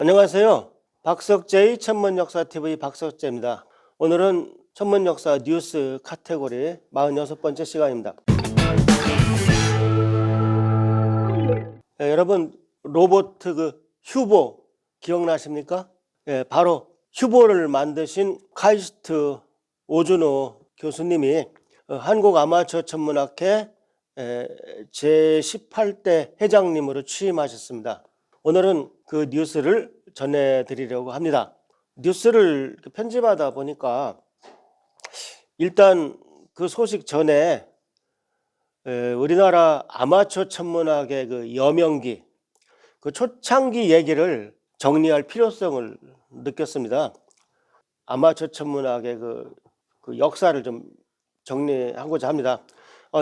안녕하세요. 박석재의 천문역사TV 박석재입니다. 오늘은 천문역사 뉴스 카테고리 46번째 시간입니다. 여러분 로봇 휴보 기억나십니까? 바로 휴보를 만드신 카이스트 오준호 교수님이 한국아마추어천문학회 제18대 회장님으로 취임하셨습니다. 오늘은 그 뉴스를 전해드리려고 합니다. 뉴스를 편집하다 보니까 일단 그 소식 전에 우리나라 아마추어 천문학의 그 여명기, 그 초창기 얘기를 정리할 필요성을 느꼈습니다. 아마추어 천문학의 그 역사를 좀 정리하고자 합니다.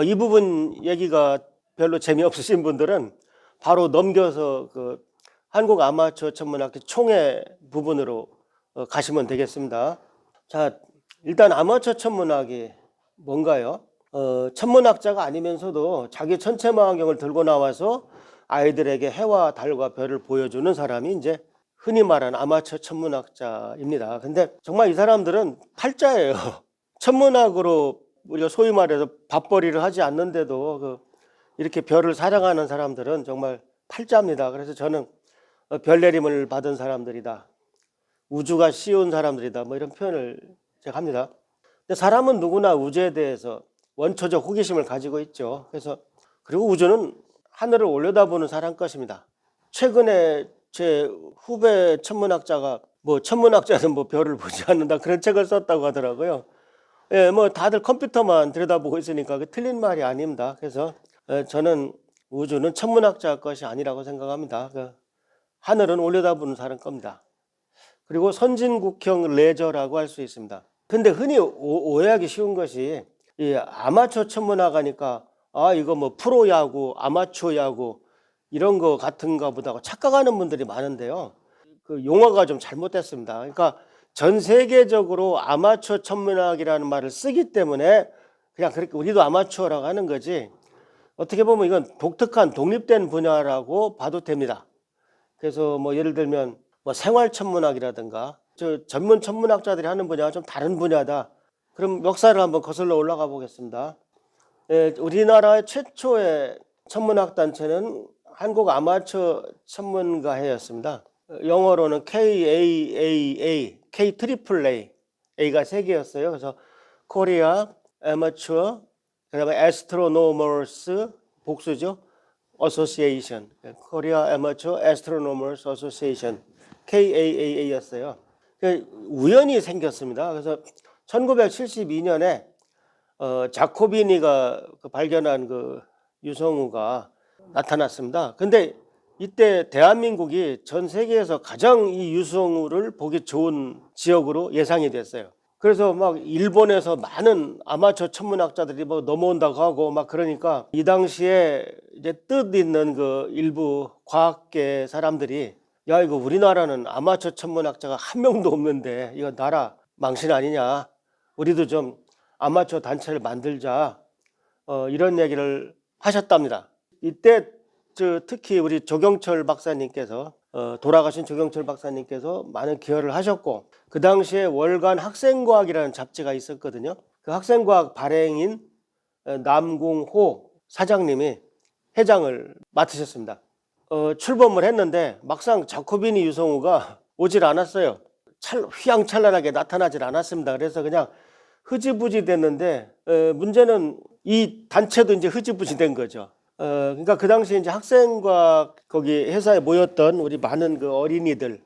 이 부분 얘기가 별로 재미없으신 분들은 바로 넘겨서 그 한국 아마추어 천문학회 총회 부분으로 가시면 되겠습니다. 자, 일단 아마추어 천문학이 뭔가요? 천문학자가 아니면서도 자기 천체망원경을 들고 나와서 아이들에게 해와 달과 별을 보여주는 사람이 이제 흔히 말하는 아마추어 천문학자입니다. 근데 정말 이 사람들은 팔자예요. 천문학으로 우리가 소위 말해서 밥벌이를 하지 않는데도 이렇게 별을 사랑하는 사람들은 정말 팔자입니다. 그래서 저는 별내림을 받은 사람들이다, 우주가 씌운 사람들이다, 뭐 이런 표현을 제가 합니다. 근데 사람은 누구나 우주에 대해서 원초적 호기심을 가지고 있죠. 그리고 우주는 하늘을 올려다보는 사람 것입니다. 최근에 제 후배 천문학자가 천문학자는 별을 보지 않는다 그런 책을 썼다고 하더라고요. 다들 컴퓨터만 들여다보고 있으니까 그 틀린 말이 아닙니다. 그래서 저는 우주는 천문학자 것이 아니라고 생각합니다. 하늘은 올려다보는 사람 겁니다. 그리고 선진국형 레저라고 할 수 있습니다. 근데 흔히 오해하기 쉬운 것이 이 아마추어 천문학 하니까 이거 프로야구, 아마추어 야구 이런 거 같은가 보다 착각하는 분들이 많은데요. 그 용어가 좀 잘못됐습니다. 그러니까 전 세계적으로 아마추어 천문학이라는 말을 쓰기 때문에 그냥 그렇게 우리도 아마추어라고 하는 거지, 어떻게 보면 이건 독특한 독립된 분야라고 봐도 됩니다. 그래서 예를 들면 생활 천문학이라든가 전문 천문학자들이 하는 분야가 좀 다른 분야다. 그럼 역사를 한번 거슬러 올라가 보겠습니다. 우리나라의 최초의 천문학 단체는 한국 아마추어 천문가회였습니다. 영어로는 KAAA, KAAA, A가 3개였어요. 그래서 코리아 아마추어, 그다음에 애스트로노머스 복수죠. 어소시에이션, 코리아 아마추어 애스트로노머스 어소시에이션, KAAA였어요. 우연히 생겼습니다. 그래서 1972년에 자코비니가 발견한 유성우가 나타났습니다. 근데 이때 대한민국이 전 세계에서 가장 이 유성우를 보기 좋은 지역으로 예상이 됐어요. 그래서 일본에서 많은 아마추어 천문학자들이 넘어온다고 하고 그러니까 이 당시에 이제 뜻 있는 일부 과학계 사람들이 이거 우리나라는 아마추어 천문학자가 한 명도 없는데 이거 나라 망신 아니냐, 우리도 좀 아마추어 단체를 만들자, 이런 얘기를 하셨답니다. 이때 특히 우리 조경철 박사님께서 돌아가신 조경철 박사님께서 많은 기여를 하셨고, 그 당시에 월간 학생과학이라는 잡지가 있었거든요. 그 학생과학 발행인 남궁호 사장님이 회장을 맡으셨습니다. 출범을 했는데 막상 자코비니 유성우가 오질 않았어요. 휘황찬란하게 나타나질 않았습니다. 그래서 그냥 흐지부지 됐는데 문제는 이 단체도 이제 흐지부지 된 거죠. 그러니까 그 당시에 이제 학생과 거기 회사에 모였던 우리 많은 어린이들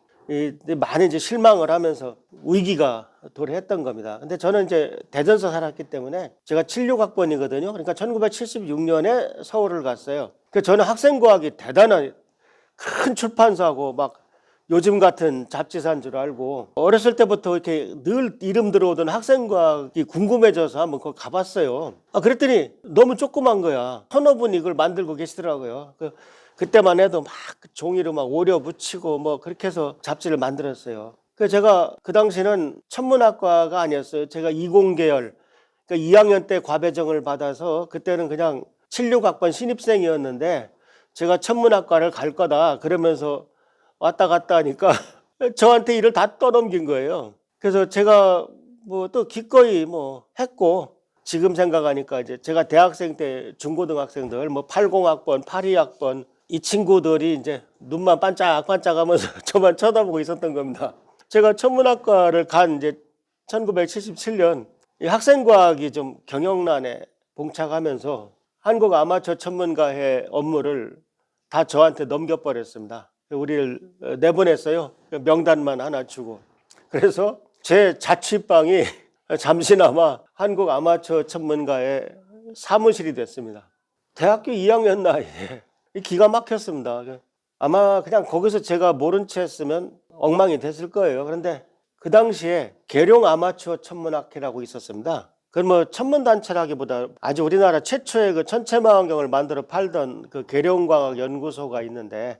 많이 이제 실망을 하면서 위기가 도래했던 겁니다. 근데 저는 이제 대전서 살았기 때문에 제가 76학번이거든요. 그러니까 1976년에 서울을 갔어요. 저는 학생과학이 대단한 큰 출판사고 요즘 같은 잡지사인 줄 알고 어렸을 때부터 이렇게 늘 이름 들어오던 학생과학이 궁금해져서 한번 거기 가봤어요. 그랬더니 너무 조그만 거야. 서너 분이 이걸 만들고 계시더라고요. 그때만 해도 종이로 오려 붙이고 그렇게 해서 잡지를 만들었어요. 제가 그 당시는 천문학과가 아니었어요. 제가 이공계열, 그러니까 2학년 때 과배정을 받아서 그때는 그냥 76학번 신입생이었는데 제가 천문학과를 갈 거다 그러면서 왔다 갔다 하니까 저한테 일을 다 떠넘긴 거예요. 그래서 제가 뭐 또 기꺼이 뭐 했고, 지금 생각하니까 이제 제가 대학생 때 중고등학생들 뭐 80학번, 82학번 이 친구들이 이제 눈만 반짝반짝하면서 저만 쳐다보고 있었던 겁니다. 제가 천문학과를 간 이제 1977년 이 학생과학이 좀 경영난에 봉착하면서 한국 아마추어 천문가회 업무를 다 저한테 넘겨버렸습니다. 우리를 내보냈어요. 명단만 하나 주고. 그래서 제 자취방이 잠시나마 한국 아마추어 천문가의 사무실이 됐습니다. 대학교 2학년 나이에 기가 막혔습니다. 아마 그냥 거기서 제가 모른 채 했으면 엉망이 됐을 거예요. 그런데 그 당시에 계룡 아마추어 천문학회라고 있었습니다. 그건 뭐 천문단체라기보다 아주 우리나라 최초의 그 천체망원경을 만들어 팔던 그 계룡과학연구소가 있는데,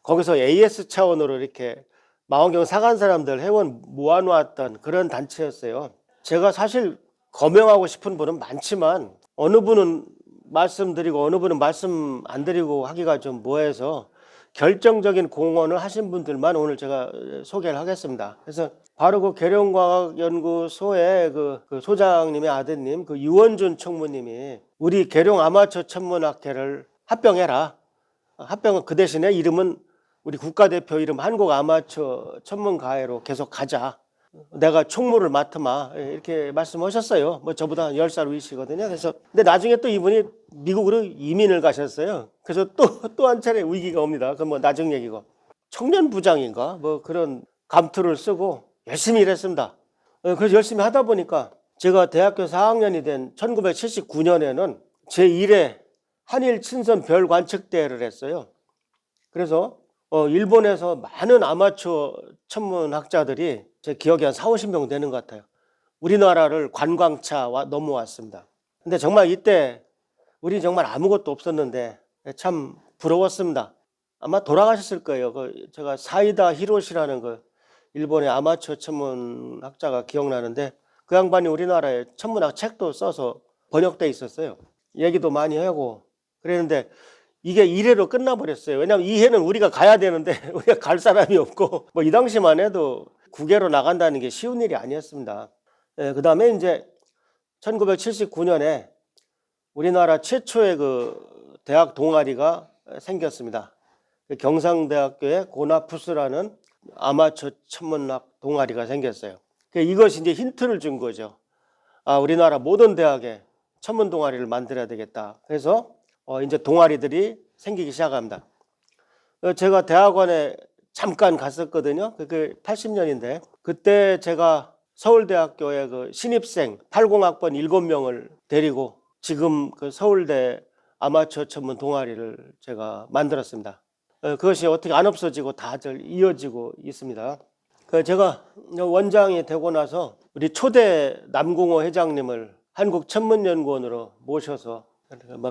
거기서 AS 차원으로 이렇게 망원경 사간 사람들 회원 모아놓았던 그런 단체였어요. 제가 사실 거명하고 싶은 분은 많지만 어느 분은 말씀드리고 어느 분은 말씀 안 드리고 하기가 좀 뭐해서 결정적인 공헌을 하신 분들만 오늘 제가 소개를 하겠습니다. 그래서 바로 그 계룡과학연구소의 그 소장님의 아드님 그 유원준 총무님이 우리 계룡 아마추어 천문학회를 합병해라. 합병은 그 대신에 이름은 우리 국가대표 이름 한국 아마추어 천문가회로 계속 가자. 내가 총무를 맡으마. 이렇게 말씀하셨어요. 뭐 저보다 10살 위시거든요. 그래서 근데 나중에 또 이분이 미국으로 이민을 가셨어요. 그래서 또 한 차례 위기가 옵니다. 그건 뭐 나중 얘기고. 청년부장인가 뭐 그런 감투를 쓰고 열심히 일했습니다. 그래서 열심히 하다 보니까 제가 대학교 4학년이 된 1979년에는 제1회 한일 친선 별 관측대회를 했어요. 그래서 일본에서 많은 아마추어 천문학자들이 제 기억에 한 40-50명 되는 것 같아요. 우리나라를 관광차 넘어왔습니다. 근데 정말 이때 우리 정말 아무것도 없었는데 참 부러웠습니다. 아마 돌아가셨을 거예요. 제가 사이다 히로시라는 그 일본의 아마추어 천문학자가 기억나는데, 그 양반이 우리나라에 천문학 책도 써서 번역돼 있었어요. 얘기도 많이 하고 그랬는데 이게 1회로 끝나버렸어요. 왜냐하면 2회는 우리가 가야 되는데 우리가 갈 사람이 없고, 뭐 이 당시만 해도 국외로 나간다는 게 쉬운 일이 아니었습니다. 그 다음에 이제 1979년에 우리나라 최초의 그 대학 동아리가 생겼습니다. 경상대학교의 고나푸스라는 아마추어 천문학 동아리가 생겼어요. 이것이 이제 힌트를 준 거죠. 우리나라 모든 대학에 천문 동아리를 만들어야 되겠다. 그래서 이제 동아리들이 생기기 시작합니다. 제가 대학원에 잠깐 갔었거든요. 그게 80년인데 그때 제가 서울대학교의 그 신입생 80학번 7명을 데리고 지금 그 서울대 아마추어 천문 동아리를 제가 만들었습니다. 그것이 어떻게 안 없어지고 다들 이어지고 있습니다. 제가 원장이 되고 나서 우리 초대 남궁호 회장님을 한국천문연구원으로 모셔서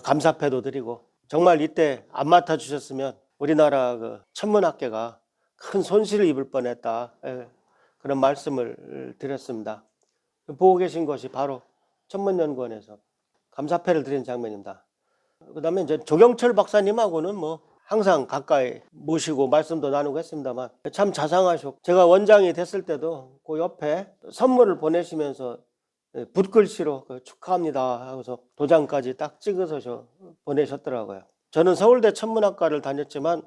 감사패도 드리고, 정말 이때 안 맡아주셨으면 우리나라 그 천문학계가 큰 손실을 입을 뻔했다. 그런 말씀을 드렸습니다. 보고 계신 것이 바로 천문연구원에서 감사패를 드린 장면입니다. 그 다음에 이제 조경철 박사님하고는 뭐 항상 가까이 모시고 말씀도 나누고 했습니다만 참 자상하셨고, 제가 원장이 됐을 때도 그 옆에 선물을 보내시면서 붓글씨로 축하합니다 하고서 도장까지 딱 찍어서 보내셨더라고요. 저는 서울대 천문학과를 다녔지만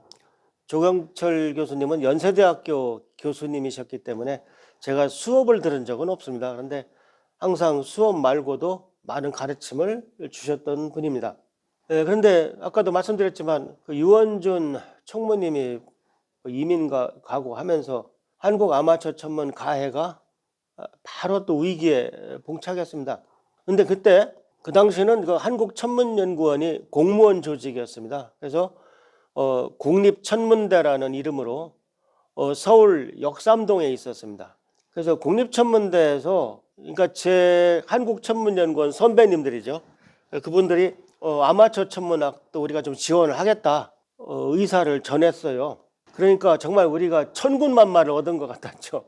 조경철 교수님은 연세대학교 교수님이셨기 때문에 제가 수업을 들은 적은 없습니다. 그런데 항상 수업 말고도 많은 가르침을 주셨던 분입니다. 그런데 아까도 말씀드렸지만 그 유원준 총무님이 이민 가고 하면서 한국 아마추어 천문 가회가 바로 또 위기에 봉착했습니다. 그런데 그때 그 당시는 그 한국천문연구원이 공무원 조직이었습니다. 그래서 국립천문대라는 이름으로 서울 역삼동에 있었습니다. 그래서 국립천문대에서 그러니까 제 한국천문연구원 선배님들이죠. 그분들이 아마추어 천문학도 우리가 좀 지원을 하겠다 의사를 전했어요. 그러니까 정말 우리가 천군만마를 얻은 것 같았죠.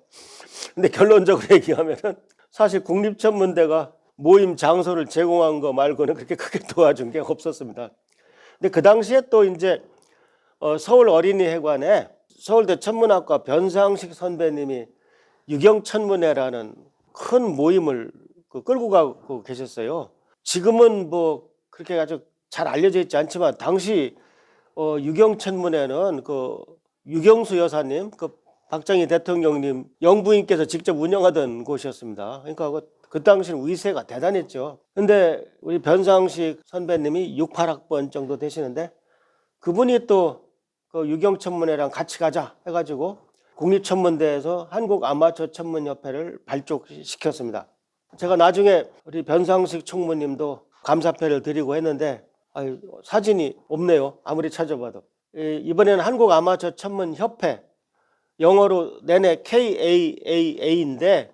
근데 결론적으로 얘기하면은 사실 국립천문대가 모임 장소를 제공한 거 말고는 그렇게 크게 도와준 게 없었습니다. 근데 그 당시에 또 이제 서울 어린이회관에 서울대 천문학과 변상식 선배님이 유경천문회라는 큰 모임을 끌고 가고 계셨어요. 지금은 뭐 그렇게 아주 잘 알려져 있지 않지만 당시 유경천문회는 그 유경수 여사님, 그 박정희 대통령님 영부인께서 직접 운영하던 곳이었습니다. 그러니까 그 당시는 위세가 대단했죠. 근데 우리 변상식 선배님이 68학번 정도 되시는데 그분이 또 그 유경천문회랑 같이 가자 해가지고 국립천문대에서 한국아마추어천문협회를 발족시켰습니다. 제가 나중에 우리 변상식 총무님도 감사패를 드리고 했는데 사진이 없네요. 아무리 찾아봐도. 이번에는 한국아마추어천문협회, 영어로 내내 KAAA인데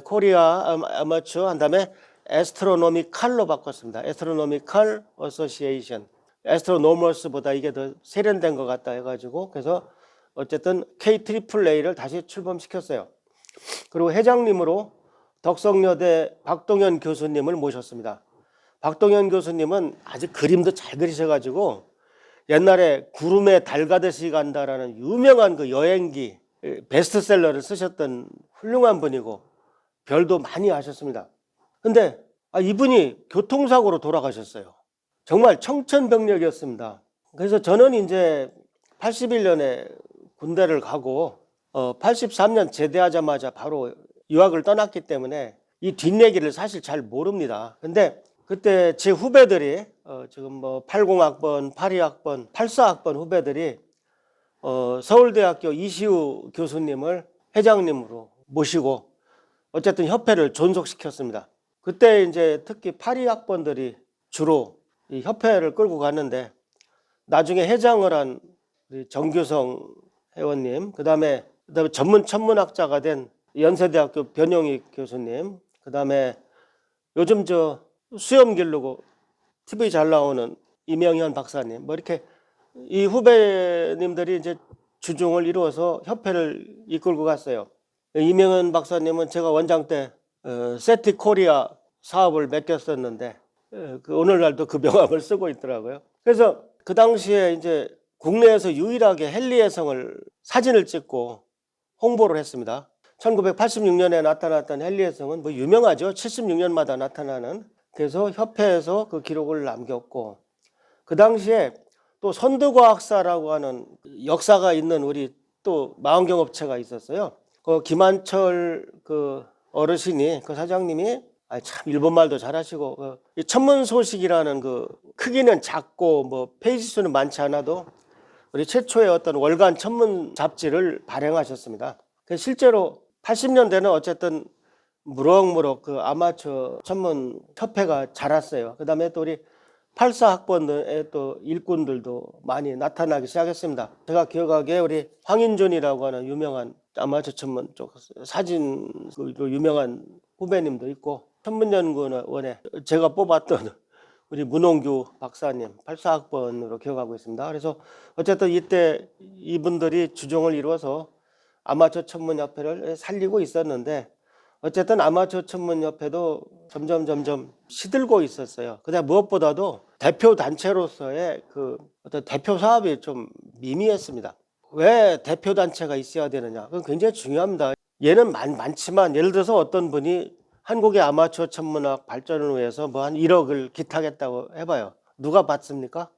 코리아 아마추어 한 다음에 에스트로노미칼로 바꿨습니다. 에스트로노미칼 어소시에이션. 에스트로노머스보다 이게 더 세련된 것 같다 해가지고 그래서 어쨌든 KAAA를 다시 출범시켰어요. 그리고 회장님으로 덕성여대 박동현 교수님을 모셨습니다. 박동현 교수님은 아주 그림도 잘 그리셔가지고 옛날에 구름에 달 가듯이 간다라는 유명한 그 여행기 베스트셀러를 쓰셨던 훌륭한 분이고 별도 많이 하셨습니다. 근데 이분이 교통사고로 돌아가셨어요. 정말 청천벽력이었습니다. 그래서 저는 이제 81년에 군대를 가고 83년 제대하자마자 바로 유학을 떠났기 때문에 이 뒷얘기를 사실 잘 모릅니다. 근데 그때 제 후배들이 지금 뭐 80학번, 82학번, 84학번 후배들이 서울대학교 이시우 교수님을 회장님으로 모시고 어쨌든 협회를 존속시켰습니다. 그때 이제 특히 82학번들이 주로 이 협회를 끌고 갔는데 나중에 회장을 한 우리 정규성 회원님, 그다음에 전문 천문학자가 된 연세대학교 변영익 교수님, 그다음에 요즘 저 수염 기르고 TV 잘 나오는 이명현 박사님, 뭐 이렇게 이 후배님들이 이제 주종을 이루어서 협회를 이끌고 갔어요. 이명현 박사님은 제가 원장 때 세티 코리아 사업을 맡겼었는데 그 오늘날도 그 명함을 쓰고 있더라고요. 그래서 그 당시에 이제 국내에서 유일하게 헨리해성을 사진을 찍고 홍보를 했습니다. 1986년에 나타났던 헨리해성은 뭐 유명하죠. 76년마다 나타나는. 그래서 협회에서 그 기록을 남겼고 그 당시에 또 선두과학사라고 하는 역사가 있는 우리 또 망원경업체가 있었어요. 그 김한철 그 어르신이 그 사장님이 참 일본말도 잘하시고 이 천문소식이라는 그 크기는 작고 뭐 페이지 수는 많지 않아도 우리 최초의 어떤 월간 천문 잡지를 발행하셨습니다. 실제로 80년대는 어쨌든 무럭무럭 그 아마추어 천문 협회가 자랐어요. 그 다음에 또 우리 84학번의 또 일꾼들도 많이 나타나기 시작했습니다. 제가 기억하기에 우리 황인준이라고 하는 유명한 아마추어 천문 쪽 사진으로 유명한 후배님도 있고 천문연구원에 제가 뽑았던 우리 문홍규 박사님 84학번으로 기억하고 있습니다. 그래서 어쨌든 이때 이분들이 주종을 이루어서 아마추어 천문협회를 살리고 있었는데 어쨌든 아마추어 천문협회도 점점 시들고 있었어요. 근데 무엇보다도 대표 단체로서의 그 어떤 대표 사업이 좀 미미했습니다. 왜 대표 단체가 있어야 되느냐? 그건 굉장히 중요합니다. 얘는 많지만 예를 들어서 어떤 분이 한국의 아마추어 천문학 발전을 위해서 뭐 한 1억을 기탁했다고 해봐요. 누가 받습니까?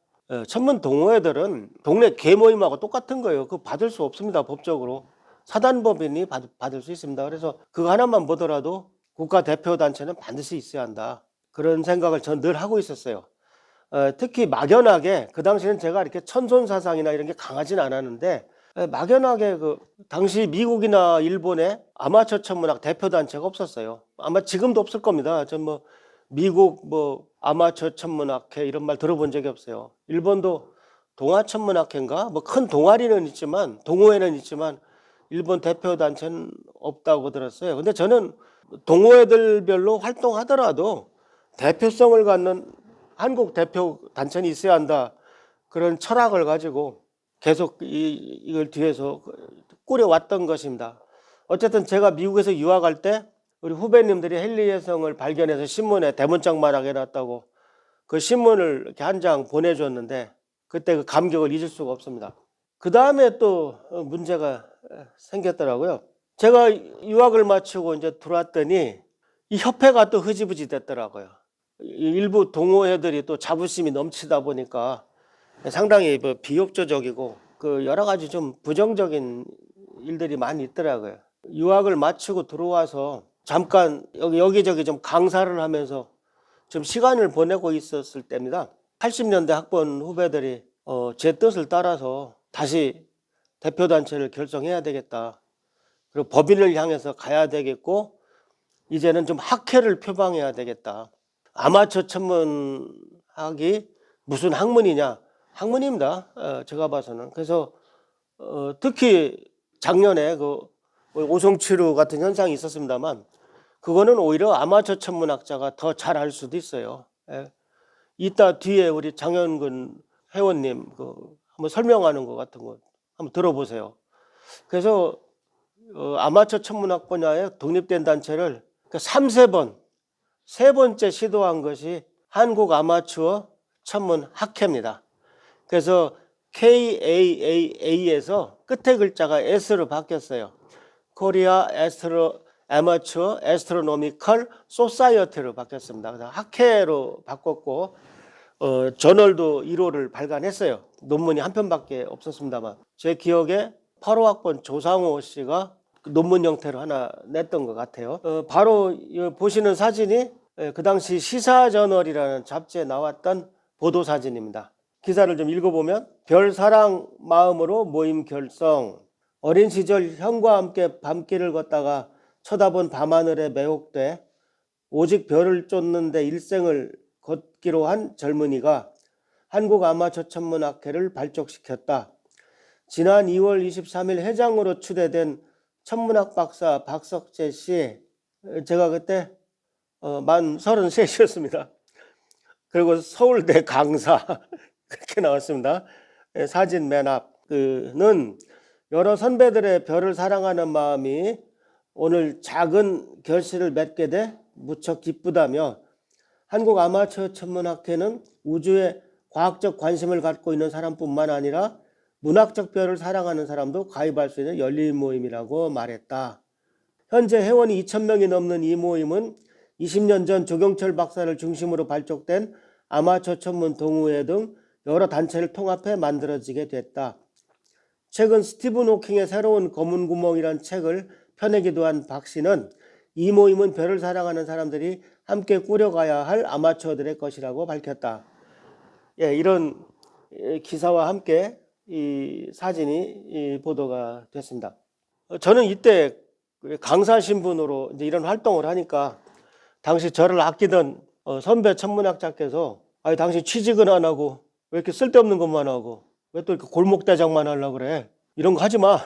천문 동호회들은 동네 계모임하고 똑같은 거예요. 그거 받을 수 없습니다. 법적으로. 사단법인이 받을 수 있습니다. 그래서 그거 하나만 보더라도 국가대표단체는 반드시 있어야 한다. 그런 생각을 전 늘 하고 있었어요. 특히 막연하게 그 당시에는 제가 이렇게 천손사상이나 이런 게 강하진 않았는데 막연하게 그 당시 미국이나 일본에 아마추어 천문학 대표단체가 없었어요. 아마 지금도 없을 겁니다. 전 뭐 미국 뭐 아마추어 천문학회 이런 말 들어본 적이 없어요. 일본도 동아천문학회인가 뭐 큰 동아리는 있지만 동호회는 있지만 일본 대표단체는 없다고 들었어요. 근데 저는 동호회들별로 활동하더라도 대표성을 갖는 한국 대표단체는 있어야 한다. 그런 철학을 가지고 계속 이걸 뒤에서 꾸려왔던 것입니다. 어쨌든 제가 미국에서 유학할 때 우리 후배님들이 헨리해성을 발견해서 신문에 대문짝만하게 해놨다고 그 신문을 이렇게 한 장 보내줬는데 그때 그 감격을 잊을 수가 없습니다. 그 다음에 또 문제가 생겼더라고요. 제가 유학을 마치고 이제 들어왔더니 이 협회가 또 흐지부지 됐더라고요. 일부 동호회들이 또 자부심이 넘치다 보니까 상당히 뭐 비협조적이고 그 여러 가지 좀 부정적인 일들이 많이 있더라고요. 유학을 마치고 들어와서 잠깐 여기저기 좀 강사를 하면서 좀 시간을 보내고 있었을 때입니다. 80년대 학번 후배들이 제 뜻을 따라서 다시 대표단체를 결성해야 되겠다. 그리고 법인을 향해서 가야 되겠고 이제는 좀 학회를 표방해야 되겠다. 아마추어 천문학이 무슨 학문이냐? 학문입니다. 제가 봐서는. 그래서 특히 작년에 그 오송치루 같은 현상이 있었습니다만 그거는 오히려 아마추어 천문학자가 더 잘할 수도 있어요. 예. 이따 뒤에 우리 장현근 회원님 그 한번 설명하는 것 같은 거 한번 들어보세요. 그래서 아마추어 천문학 분야의 독립된 단체를 3~4번 세 번째 시도한 것이 한국 아마추어 천문학회입니다. 그래서 KAAA에서 끝에 글자가 S로 바뀌었어요. 코리아 아마추어 애스트로노미컬 소사이어티로 바뀌었습니다. 그래서 학회로 바꿨고 저널도 1호를 발간했어요. 논문이 한 편밖에 없었습니다만 제 기억에 8호 학번 조상호 씨가 논문 형태로 하나 냈던 것 같아요. 바로 보시는 사진이 그 당시 시사저널이라는 잡지에 나왔던 보도사진입니다. 기사를 좀 읽어보면 별사랑 마음으로 모임 결성, 어린 시절 형과 함께 밤길을 걷다가 쳐다본 밤하늘에 매혹돼 오직 별을 쫓는 데 일생을 걷기로 한 젊은이가 한국 아마추어 천문학회를 발족시켰다. 지난 2월 23일 회장으로 추대된 천문학 박사 박석재 씨, 제가 그때 만 33이었습니다. 그리고 서울대 강사 그렇게 나왔습니다. 사진 맨 앞. 그는 여러 선배들의 별을 사랑하는 마음이 오늘 작은 결실을 맺게 돼 무척 기쁘다며 한국 아마추어 천문학회는 우주에 과학적 관심을 갖고 있는 사람뿐만 아니라 문학적 별을 사랑하는 사람도 가입할 수 있는 열린 모임이라고 말했다. 현재 회원이 2,000명이 넘는 이 모임은 20년 전 조경철 박사를 중심으로 발족된 아마추어 천문 동호회 등 여러 단체를 통합해 만들어지게 됐다. 최근 스티븐 호킹의 새로운 검은 구멍이란 책을 펴내기도 한 박 씨는 이 모임은 별을 사랑하는 사람들이 함께 꾸려가야 할 아마추어들의 것이라고 밝혔다. 예, 이런 기사와 함께 이 사진이 보도가 됐습니다. 저는 이때 강사 신분으로 이제 이런 활동을 하니까 당시 저를 아끼던 선배 천문학자께서 아니 당신 취직은 안 하고 왜 이렇게 쓸데없는 것만 하고 왜 또 이렇게 골목대장만 하려고 그래 이런 거 하지 마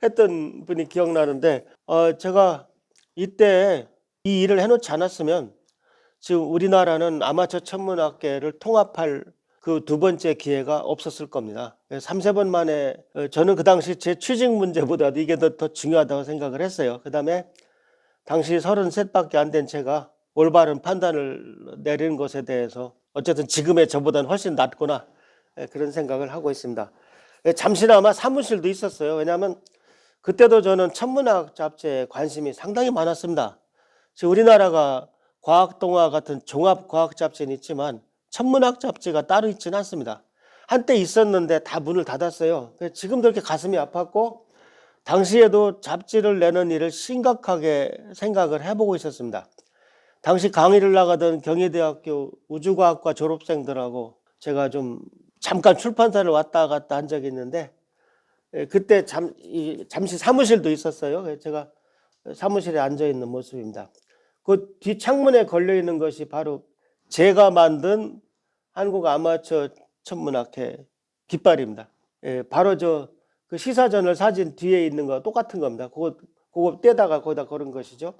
했던 분이 기억나는데 제가 이때 이 일을 해놓지 않았으면 지금 우리나라는 아마추어 천문학계를 통합할 그 두 번째 기회가 없었을 겁니다. 3~4번 만에 저는 그 당시 제 취직 문제보다도 이게 더 중요하다고 생각을 했어요. 그 다음에 당시 33밖에 안 된 제가 올바른 판단을 내리는 것에 대해서 어쨌든 지금의 저보다는 훨씬 낫구나 그런 생각을 하고 있습니다. 잠시나마 사무실도 있었어요. 왜냐하면 그때도 저는 천문학 잡지에 관심이 상당히 많았습니다. 지금 우리나라가 과학동화 같은 종합과학 잡지는 있지만 천문학 잡지가 따로 있지는 않습니다. 한때 있었는데 다 문을 닫았어요. 지금도 이렇게 가슴이 아팠고 당시에도 잡지를 내는 일을 심각하게 생각을 해보고 있었습니다. 당시 강의를 나가던 경희대학교 우주과학과 졸업생들하고 제가 좀 잠깐 출판사를 왔다 갔다 한 적이 있는데 그때 잠시 사무실도 있었어요. 제가 사무실에 앉아있는 모습입니다. 그 뒷창문에 걸려있는 것이 바로 제가 만든 한국 아마추어 천문학회 깃발입니다. 바로 그 시사저널 사진 뒤에 있는 거 똑같은 겁니다. 그거 떼다가 거기다 걸은 것이죠.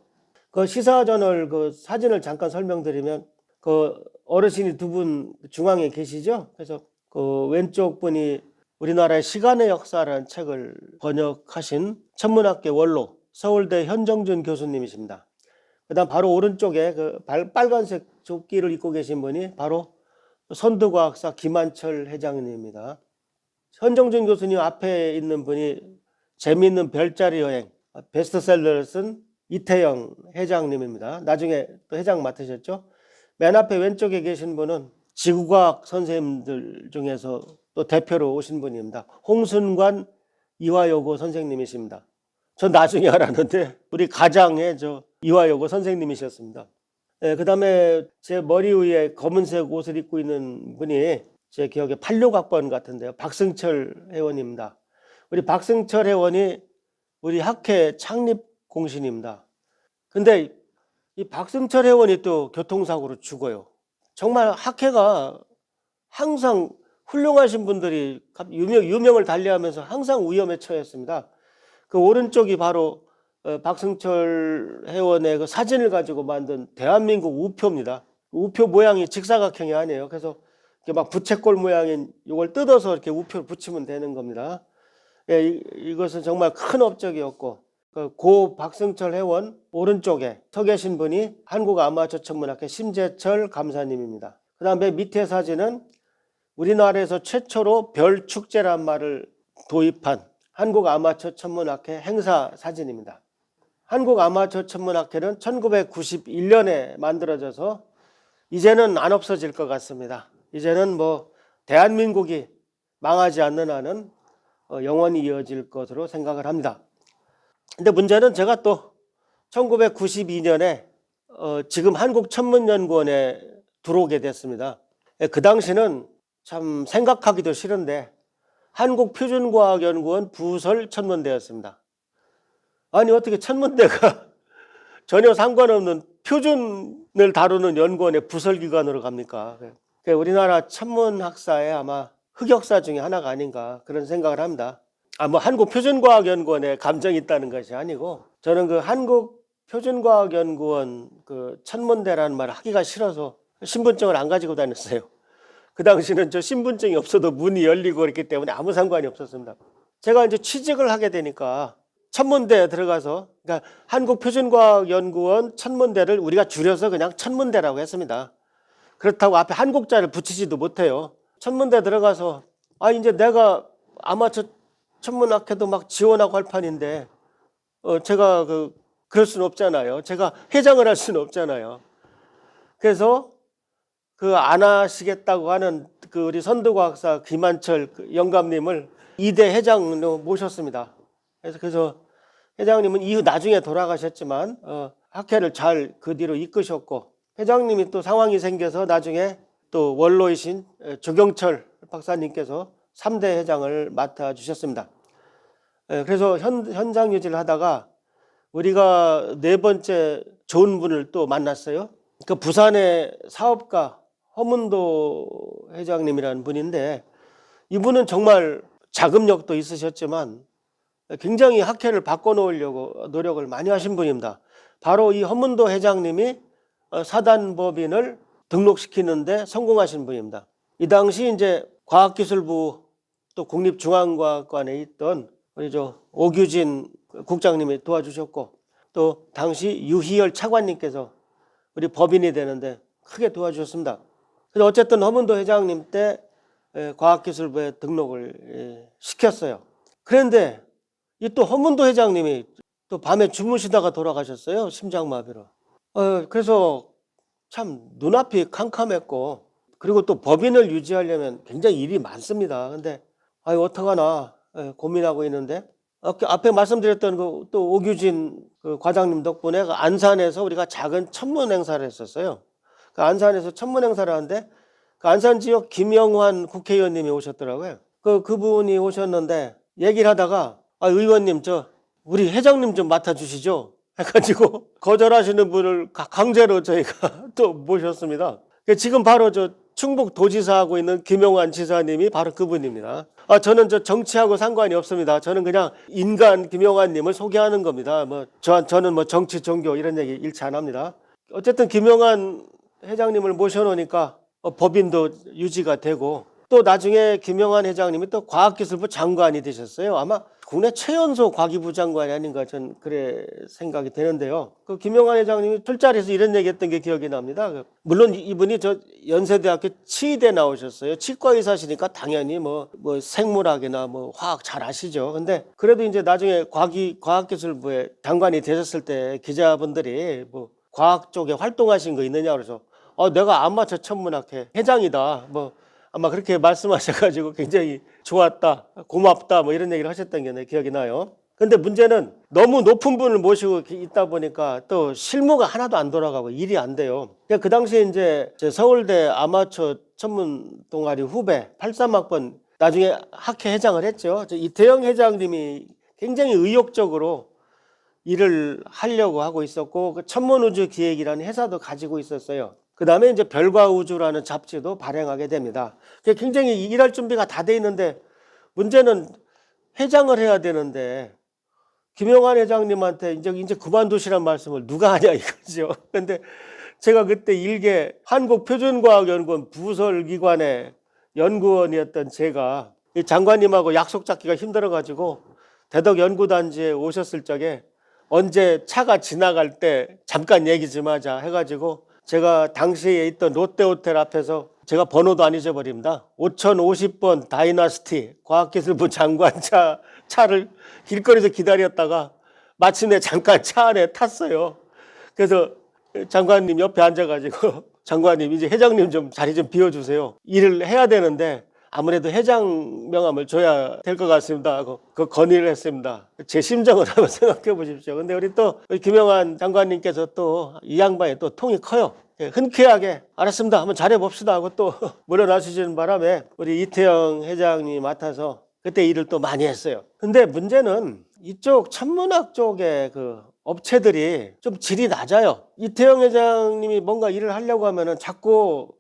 그 시사저널 그 사진을 잠깐 설명드리면 그 어르신이 두 분 중앙에 계시죠. 그래서 그 왼쪽 분이 우리나라의 시간의 역사라는 책을 번역하신 천문학계 원로 서울대 현정준 교수님이십니다. 그다음 바로 오른쪽에 그 빨간색 조끼를 입고 계신 분이 바로 선두과학사 김한철 회장님입니다. 현정준 교수님 앞에 있는 분이 재미있는 별자리 여행 베스트셀러를 쓴 이태영 회장님입니다. 나중에 또 회장 맡으셨죠. 맨 앞에 왼쪽에 계신 분은 지구과학 선생님들 중에서 또 대표로 오신 분입니다. 홍순관 이화여고 선생님이십니다. 전 나중에 알았는데 우리 가장의 이화여고 선생님이셨습니다. 그 다음에 제 머리 위에 검은색 옷을 입고 있는 분이 제 기억에 86학번 같은데요. 박승철 회원입니다. 우리 박승철 회원이 우리 학회 창립 공신입니다. 근데 이 박승철 회원이 또 교통사고로 죽어요. 정말 학회가 항상 훌륭하신 분들이 유명을 달리하면서 항상 위험에 처했습니다. 그 오른쪽이 바로 박승철 회원의 그 사진을 가지고 만든 대한민국 우표입니다. 우표 모양이 직사각형이 아니에요. 그래서 이렇게 막 부채꼴 모양인 이걸 뜯어서 이렇게 우표를 붙이면 되는 겁니다. 예, 이것은 정말 큰 업적이었고, 고 박승철 회원 오른쪽에 서 계신 분이 한국아마추어천문학회 심재철 감사님입니다. 그 다음에 밑에 사진은 우리나라에서 최초로 별축제란 말을 도입한 한국아마추어천문학회 행사 사진입니다. 한국아마추어천문학회는 1991년에 만들어져서 이제는 안 없어질 것 같습니다. 이제는 뭐 대한민국이 망하지 않는 한은 영원히 이어질 것으로 생각을 합니다. 근데 문제는 제가 또 1992년에 지금 한국천문연구원에 들어오게 됐습니다. 그 당시는 참 생각하기도 싫은데 한국표준과학연구원 부설천문대였습니다. 아니 어떻게 천문대가 전혀 상관없는 표준을 다루는 연구원의 부설기관으로 갑니까? 우리나라 천문학사의 아마 흑역사 중에 하나가 아닌가 그런 생각을 합니다. 뭐 한국표준과학연구원에 감정이 있다는 것이 아니고 저는 그 한국표준과학연구원 그 천문대라는 말을 하기가 싫어서 신분증을 안 가지고 다녔어요. 그 당시는 저 신분증이 없어도 문이 열리고 그랬기 때문에 아무 상관이 없었습니다. 제가 이제 취직을 하게 되니까 천문대에 들어가서 그러니까 한국표준과학연구원 천문대를 우리가 줄여서 그냥 천문대라고 했습니다. 그렇다고 앞에 한국자를 붙이지도 못해요. 천문대 들어가서 이제 내가 아마추어 천문학회도 막 지원하고 할 판인데 제가 그럴 수는 없잖아요. 제가 회장을 할 수는 없잖아요. 그래서 그 안 하시겠다고 하는 그 우리 선두과학사 김한철 영감님을 2대 회장으로 모셨습니다. 그래서 회장님은 이후 나중에 돌아가셨지만 학회를 잘 그 뒤로 이끄셨고 회장님이 또 상황이 생겨서 나중에 또 원로이신 조경철 박사님께서 3대 회장을 맡아주셨습니다. 그래서 현장 유지를 하다가 우리가 네 번째 좋은 분을 또 만났어요. 그 부산의 사업가 허문도 회장님이라는 분인데 이분은 정말 자금력도 있으셨지만 굉장히 학회를 바꿔놓으려고 노력을 많이 하신 분입니다. 바로 이 허문도 회장님이 사단법인을 등록시키는데 성공하신 분입니다. 이 당시 이제 과학기술부 또 국립중앙과학관에 있던 우리 오규진 국장님이 도와주셨고 또 당시 유희열 차관님께서 우리 법인이 되는데 크게 도와주셨습니다. 그래서 어쨌든 허문도 회장님 때 과학기술부에 등록을 시켰어요. 그런데 이 또 허문도 회장님이 또 밤에 주무시다가 돌아가셨어요. 심장마비로. 그래서 참 눈앞이 캄캄했고 그리고 또 법인을 유지하려면 굉장히 일이 많습니다. 근데 어떡하나 고민하고 있는데 앞에 말씀드렸던 또 오규진 그 과장님 덕분에 그 안산에서 우리가 작은 천문 행사를 했었어요. 그 안산에서 천문 행사를 하는데 그 안산 지역 김영환 국회의원님이 오셨더라고요. 그분이 오셨는데 얘기를 하다가 의원님 우리 회장님 좀 맡아주시죠 해가지고 거절하시는 분을 강제로 저희가 또 모셨습니다. 지금 바로 충북 도지사하고 있는 김영환 지사님이 바로 그분입니다. 저는 정치하고 상관이 없습니다. 저는 그냥 인간 김영환님을 소개하는 겁니다. 저는 정치, 종교 이런 얘기 일치 안 합니다. 어쨌든 김영환 회장님을 모셔놓으니까 법인도 유지가 되고 또 나중에 김영환 회장님이 또 과학기술부 장관이 되셨어요. 아마 국내 최연소 과기부 장관이 아닌가 전 그래 생각이 되는데요. 그 김영환 회장님이 술자리에서 이런 얘기했던 게 기억이 납니다. 물론 이분이 저 연세대학교 치의대 나오셨어요. 치과 의사시니까 당연히 뭐 생물학이나 뭐 화학 잘 아시죠. 근데 그래도 이제 나중에 과학기술부에 장관이 되셨을 때 기자분들이 뭐 과학 쪽에 활동하신 거 있느냐 그래서 내가 아마추어 천문학회 회장이다 뭐 아마 그렇게 말씀하셔가지고 굉장히 좋았다, 고맙다 뭐 이런 얘기를 하셨던 게 기억이 나요. 근데 문제는 너무 높은 분을 모시고 있다 보니까 또 실무가 하나도 안 돌아가고 일이 안 돼요. 그 당시에 이제 서울대 아마추어 천문 동아리 후배 83학번 나중에 학회 회장을 했죠. 이태영 회장님이 굉장히 의욕적으로 일을 하려고 하고 있었고 그 천문우주기획이라는 회사도 가지고 있었어요. 그 다음에 이제 별과 우주라는 잡지도 발행하게 됩니다. 굉장히 일할 준비가 다 돼 있는데 문제는 회장을 해야 되는데 김영환 회장님한테 이제 그만두시란 말씀을 누가 하냐 이거죠. 근데 제가 그때 일개 한국표준과학연구원 부설기관의 연구원이었던 제가 장관님하고 약속 잡기가 힘들어가지고 대덕연구단지에 오셨을 적에 언제 차가 지나갈 때 잠깐 얘기 좀 하자 해가지고 제가 당시에 있던 롯데호텔 앞에서 제가 번호도 안 잊어버립니다. 5050번 다이나스티 과학기술부 장관 차를 길거리에서 기다렸다가 마침내 잠깐 차 안에 탔어요. 그래서 장관님 옆에 앉아가지고 장관님 이제 회장님 좀 자리 좀 비워주세요. 일을 해야 되는데 아무래도 회장 명함을 줘야 될 것 같습니다 하고 그 건의를 했습니다. 제 심정을 한번 생각해 보십시오. 근데 우리 또 김영환 장관님께서 또 이 양반이 또 통이 커요. 흔쾌하게 알았습니다 한번 잘해봅시다 하고 또 물러나시는 바람에 우리 이태영 회장님이 맡아서 그때 일을 또 많이 했어요. 근데 문제는 이쪽 천문학 쪽에 그 업체들이 좀 질이 낮아요. 이태영 회장님이 뭔가 일을 하려고 하면은 자꾸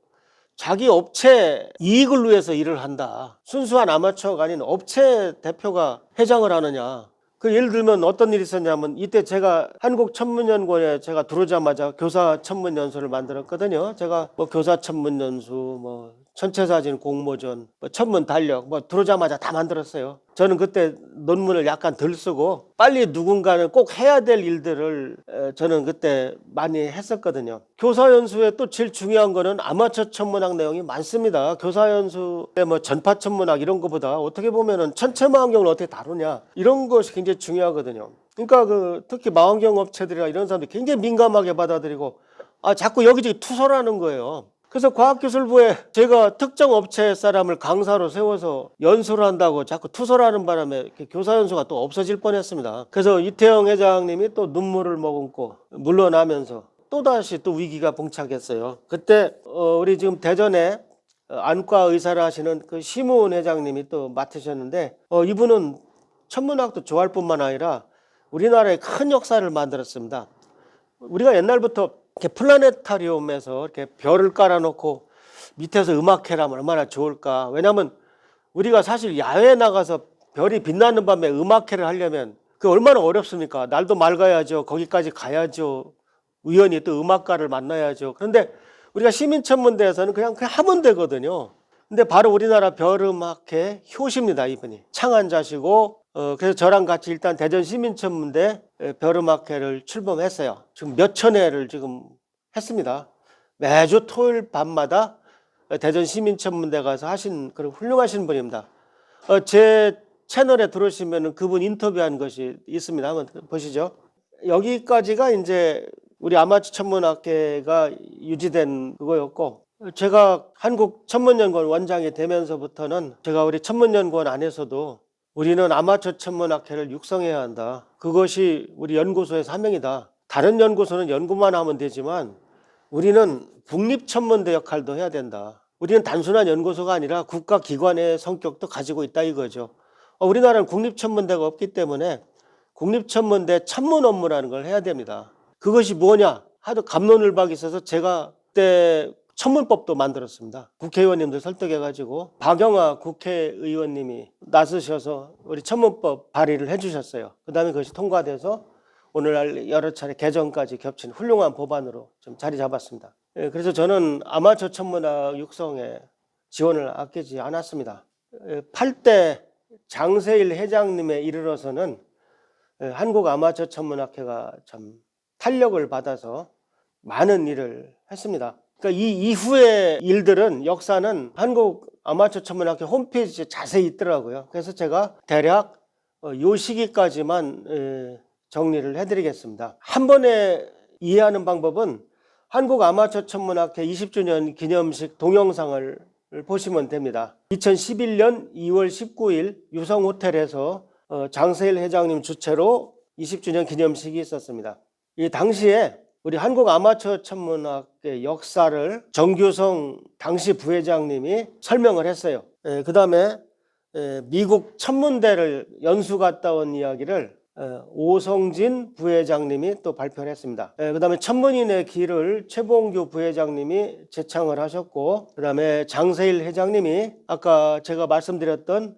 자기 업체 이익을 위해서 일을 한다. 순수한 아마추어가 아닌 업체 대표가 회장을 하느냐. 그 예를 들면 어떤 일이 있었냐면 이때 제가 한국천문연구원에 제가 들어오자마자 교사천문연수를 만들었거든요. 제가 뭐 교사천문연수, 뭐 천체사진 공모전, 뭐 천문달력 뭐 들어오자마자 다 만들었어요. 저는 그때 논문을 약간 덜 쓰고 빨리 누군가는 꼭 해야 될 일들을 저는 그때 많이 했었거든요. 교사연수에 또 제일 중요한 거는 아마추어 천문학 내용이 많습니다. 교사연수에 뭐 전파천문학 이런 것보다 어떻게 보면은 천체망원경을 어떻게 다루냐 이런 것이 굉장히 중요하거든요. 그러니까 특히 망원경 업체들이나 이런 사람들이 굉장히 민감하게 받아들이고 자꾸 여기저기 투설하는 거예요. 그래서 과학기술부에 제가 특정 업체 사람을 강사로 세워서 연수를 한다고 자꾸 투설하는 바람에 교사연수가 또 없어질 뻔했습니다. 그래서 이태영 회장님이 또 눈물을 머금고 물러나면서 또다시 또 위기가 봉착했어요. 그때 우리 지금 대전에 안과 의사를 하시는 그 심우은 회장님이 또 맡으셨는데 이분은 천문학도 좋아할 뿐만 아니라 우리나라에 큰 역사를 만들었습니다. 우리가 옛날부터 이렇게 플라네타리움에서 이렇게 별을 깔아놓고 밑에서 음악회라면 얼마나 좋을까. 왜냐하면 우리가 사실 야외에 나가서 별이 빛나는 밤에 음악회를 하려면 그 얼마나 어렵습니까? 날도 맑아야죠. 거기까지 가야죠. 우연히 또 음악가를 만나야죠. 그런데 우리가 시민천문대에서는 그냥 하면 되거든요. 근데 바로 우리나라 별음악회 효시입니다. 이분이 창안자시고 그래서 저랑 같이 일단 대전 시민천문대 별음악회를 출범했어요. 지금 몇천 회를 지금 했습니다. 매주 토요일 밤마다 대전 시민천문대 가서 하신 그런 훌륭하신 분입니다. 제 채널에 들어오시면 그분 인터뷰한 것이 있습니다. 한번 보시죠. 여기까지가 이제 우리 아마추어 천문학회가 유지된 그거였고 제가 한국천문연구원 원장이 되면서부터는 제가 우리 천문연구원 안에서도 우리는 아마추어 천문학회를 육성해야 한다. 그것이 우리 연구소의 사명이다. 다른 연구소는 연구만 하면 되지만 우리는 국립천문대 역할도 해야 된다. 우리는 단순한 연구소가 아니라 국가기관의 성격도 가지고 있다 이거죠. 우리나라는 국립천문대가 없기 때문에 국립천문대 천문 업무라는 걸 해야 됩니다. 그것이 뭐냐? 하도 갑론을박이 있어서 제가 그때 천문법도 만들었습니다. 국회의원님들 설득해가지고 박영하 국회의원님이 나서셔서 우리 천문법 발의를 해주셨어요. 그 다음에 그것이 통과돼서 오늘날 여러 차례 개정까지 겹친 훌륭한 법안으로 좀 자리 잡았습니다. 그래서 저는 아마추어 천문학 육성에 지원을 아끼지 않았습니다. 8대 장세일 회장님에 이르러서는 한국아마추어천문학회가 참 탄력을 받아서 많은 일을 했습니다. 그러니까 이 이후의 일들은 역사는 한국아마추어천문학회 홈페이지에 자세히 있더라고요. 그래서 제가 대략 요 시기까지만 정리를 해드리겠습니다. 한 번에 이해하는 방법은 한국아마추어천문학회 20주년 기념식 동영상을 보시면 됩니다. 2011년 2월 19일 유성호텔에서 장세일 회장님 주최로 20주년 기념식이 있었습니다. 이 당시에 우리 한국아마추어천문학회 역사를 정규성 당시 부회장님이 설명을 했어요. 그 다음에 미국 천문대를 연수 갔다 온 이야기를 오성진 부회장님이 또 발표를 했습니다. 그 다음에 천문인의 길을 최봉규 부회장님이 제창을 하셨고, 그 다음에 장세일 회장님이 아까 제가 말씀드렸던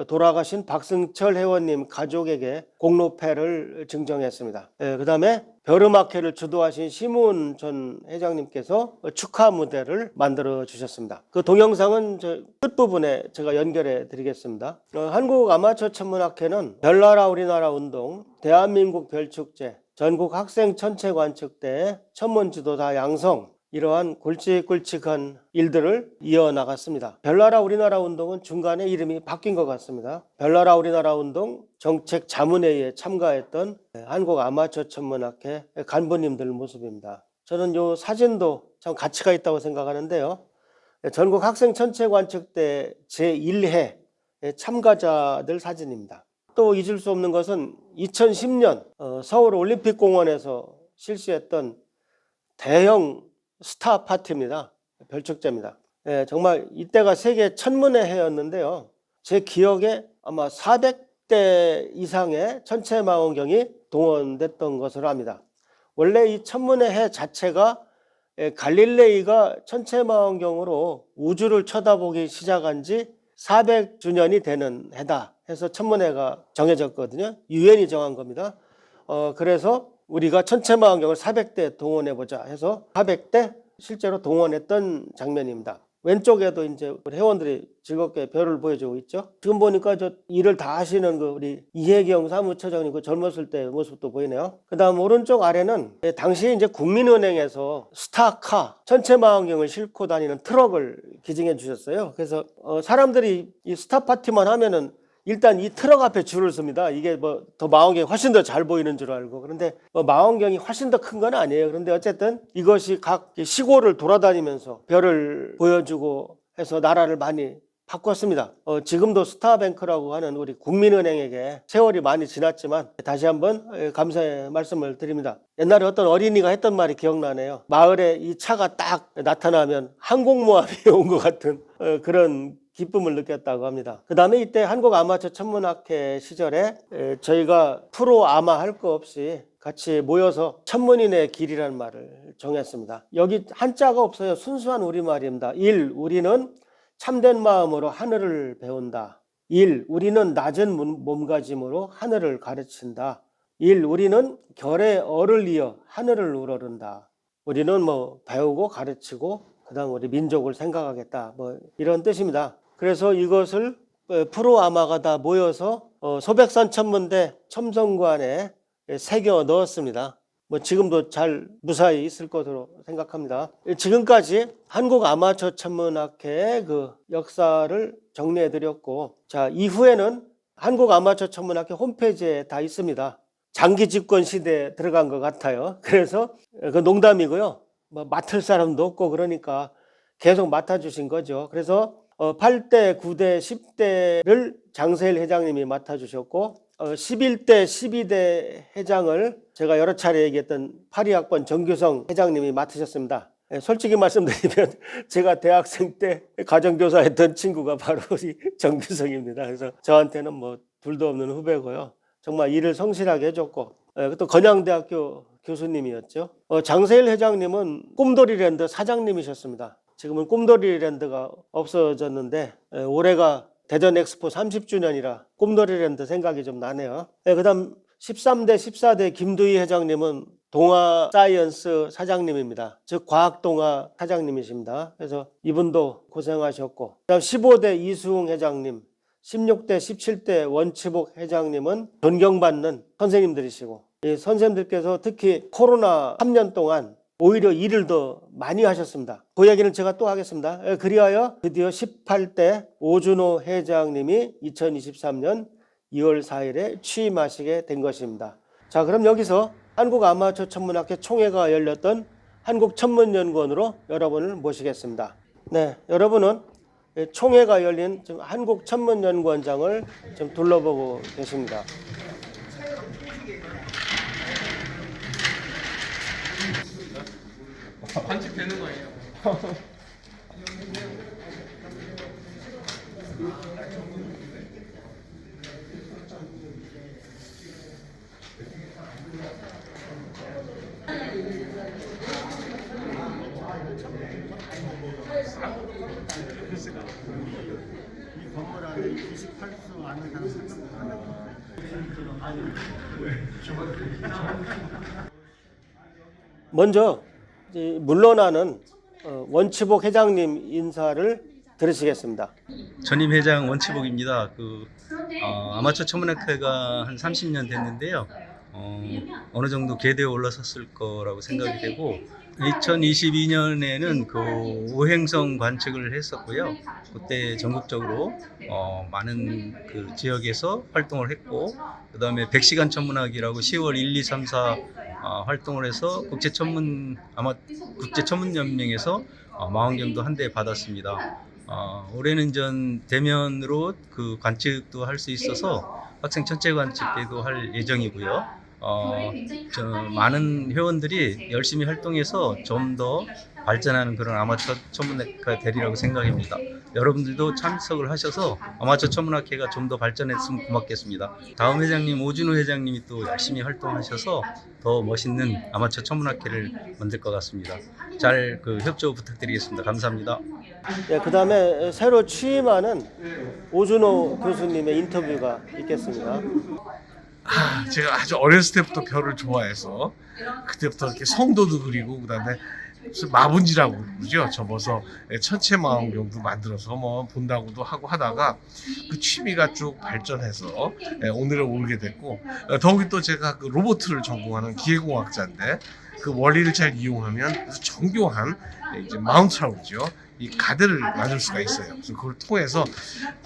돌아가신 박승철 회원님 가족에게 공로패를 증정했습니다. 그 다음에 별음악회를 주도하신 심우은 전 회장님께서 축하 무대를 만들어 주셨습니다. 그 동영상은 끝부분에 제가 연결해 드리겠습니다. 한국아마추어천문학회는 별나라 우리나라 운동, 대한민국 별축제, 전국 학생 천체관측대, 천문지도사 양성, 이러한 굵직굵직한 일들을 이어나갔습니다. 별나라 우리나라 운동은 중간에 이름이 바뀐 것 같습니다. 별나라 우리나라 운동 정책자문회의에 참가했던 한국아마추어천문학회 간부님들 모습입니다. 저는 이 사진도 참 가치가 있다고 생각하는데요. 전국 학생 천체관측대 제1회 참가자들 사진입니다. 또 잊을 수 없는 것은 2010년 서울 올림픽공원에서 실시했던 대형 스타 파티입니다. 별축제입니다. 정말 이때가 세계 천문의 해였는데요. 제 기억에 아마 400대 이상의 천체망원경이 동원됐던 것으로 압니다. 원래 이 천문의 해 자체가 갈릴레이가 천체망원경으로 우주를 쳐다보기 시작한 지 400주년이 되는 해다 해서 천문해가 정해졌거든요. 유엔이 정한 겁니다. 그래서 우리가 천체망원경을 400대 동원해보자 해서 400대 실제로 동원했던 장면입니다. 왼쪽에도 이제 우리 회원들이 즐겁게 별을 보여주고 있죠. 지금 보니까 저 일을 다 하시는 우리 이혜경 사무처장님 젊었을 때 모습도 보이네요. 그 다음 오른쪽 아래는 당시 이제 국민은행에서 스타카 천체망원경을 싣고 다니는 트럭을 기증해 주셨어요. 그래서 사람들이 이 스타 파티만 하면은 일단 이 트럭 앞에 줄을 섭니다. 이게 더 망원경이 훨씬 더 잘 보이는 줄 알고. 그런데 망원경이 훨씬 더 큰 건 아니에요. 그런데 어쨌든 이것이 각 시골을 돌아다니면서 별을 보여주고 해서 나라를 많이 바꿨습니다. 지금도 스타뱅크라고 하는 우리 국민은행에게 세월이 많이 지났지만 다시 한번 감사의 말씀을 드립니다. 옛날에 어떤 어린이가 했던 말이 기억나네요. 마을에 이 차가 딱 나타나면 항공모함이 온 것 같은 그런 기쁨을 느꼈다고 합니다. 그 다음에 이때 한국아마추어천문학회 시절에 저희가 프로 아마 할 거 없이 같이 모여서 천문인의 길이라는 말을 정했습니다. 여기 한자가 없어요. 순수한 우리말입니다. 1. 우리는 참된 마음으로 하늘을 배운다. 1. 우리는 낮은 몸가짐으로 하늘을 가르친다. 1. 우리는 결의 얼을 이어 하늘을 우러른다. 우리는 배우고 가르치고 그 다음 우리 민족을 생각하겠다. 이런 뜻입니다. 그래서 이것을 프로아마가 다 모여서 소백산 천문대 첨성관에 새겨 넣었습니다. 지금도 잘 무사히 있을 것으로 생각합니다. 지금까지 한국아마추어천문학회의 그 역사를 정리해 드렸고, 자, 이후에는 한국아마추어천문학회 홈페이지에 다 있습니다. 장기 집권 시대에 들어간 것 같아요. 그래서 그 농담이고요. 맡을 사람도 없고 그러니까 계속 맡아주신 거죠. 그래서 8대, 9대, 10대를 장세일 회장님이 맡아주셨고 11대, 12대 회장을 제가 여러 차례 얘기했던 82학번 정규성 회장님이 맡으셨습니다. 솔직히 말씀드리면 제가 대학생 때 가정교사 했던 친구가 바로 우리 정규성입니다. 그래서 저한테는 둘도 없는 후배고요. 정말 일을 성실하게 해줬고 또 건양대학교 교수님이었죠. 장세일 회장님은 꿈돌이랜드 사장님이셨습니다. 지금은 꿈돌이랜드가 없어졌는데 올해가 대전 엑스포 30주년이라 꿈돌이랜드 생각이 좀 나네요. 그 다음 13대 14대 김두희 회장님은 동아사이언스 사장님입니다. 즉 과학동아 사장님이십니다. 그래서 이분도 고생하셨고, 그 다음 15대 이수웅 회장님, 16대, 17대 원치복 회장님은 존경받는 선생님들이시고, 이 선생님들께서 특히 코로나 3년 동안 오히려 일을 더 많이 하셨습니다. 그 이야기는 제가 또 하겠습니다. 그리하여 드디어 18대 오준호 회장님이 2023년 2월 4일에 취임하시게 된 것입니다. 자, 그럼 여기서 한국아마추어천문학회 총회가 열렸던 한국천문연구원으로 여러분을 모시겠습니다. 네, 여러분은 총회가 열린 지금 한국천문연구원장을 좀 둘러보고 계십니다. 반칙되는 거예요. 이 건물 안에 28수 안에 가는 상승 먼저 물러나는 원치복 회장님 인사를 들으시겠습니다. 전임 회장 원치복입니다. 아마추어 천문학회가 한 30년 됐는데요. 어느 정도 궤도에 올라섰을 거라고 생각이 되고 2022년에는 그 오행성 관측을 했었고요. 그때 전국적으로 많은 그 지역에서 활동을 했고 그다음에 100시간 천문학이라고 10월 1, 2, 3, 4 활동을 해서 국제천문연맹에서 망원경도 한 대 받았습니다. 올해는 전 대면으로 그 관측도 할 수 있어서 학생 전체 관측도 할 예정이고요. 많은 회원들이 열심히 활동해서 좀 더 발전하는 그런 아마추어 천문학회 되리라고 생각합니다. 여러분들도 참석을 하셔서 아마추어 천문학회가 좀 더 발전했으면 고맙겠습니다. 다음 회장님 오준호 회장님이 또 열심히 활동하셔서 더 멋있는 아마추어 천문학회를 만들 것 같습니다. 잘 협조 부탁드리겠습니다. 감사합니다. 네, 그 다음에 새로 취임하는 오준호 교수님의 인터뷰가 있겠습니다. 제가 아주 어렸을 때부터 별을 좋아해서 그때부터 이렇게 성도도 그리고 그다음에 무슨 마분지라고 그러죠. 접어서 천체 망원경도 만들어서 뭐 본다고도 하고 하다가 그 취미가 쭉 발전해서 오늘에 오르게 됐고 더욱이 또 제가 그 로보트를 전공하는 기계공학자인데 그 원리를 잘 이용하면 아주 정교한 이제 마운트라고 그러죠. 이 가드를 만들 수가 있어요. 그래서 그걸 통해서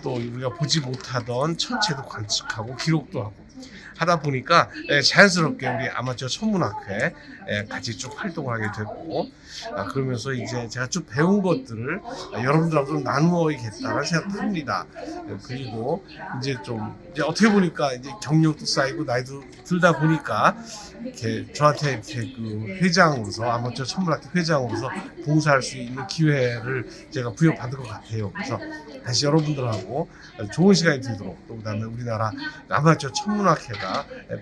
또 우리가 보지 못하던 천체도 관측하고 기록도 하고 하다 보니까 자연스럽게 우리 아마추어 천문학회 같이 쭉 활동을 하게 됐고 그러면서 이제 제가 쭉 배운 것들을 여러분들하고 좀 나누어야겠다는 생각도 합니다. 그리고 이제 어떻게 보니까 이제 경력도 쌓이고 나이도 들다 보니까 이렇게 저한테 이렇게 그 회장으로서 아마추어 천문학회 회장으로서 봉사할 수 있는 기회를 제가 부여받은 것 같아요. 그래서 다시 여러분들하고 좋은 시간이 되도록 또 그다음에 우리나라 아마추어 천문학회가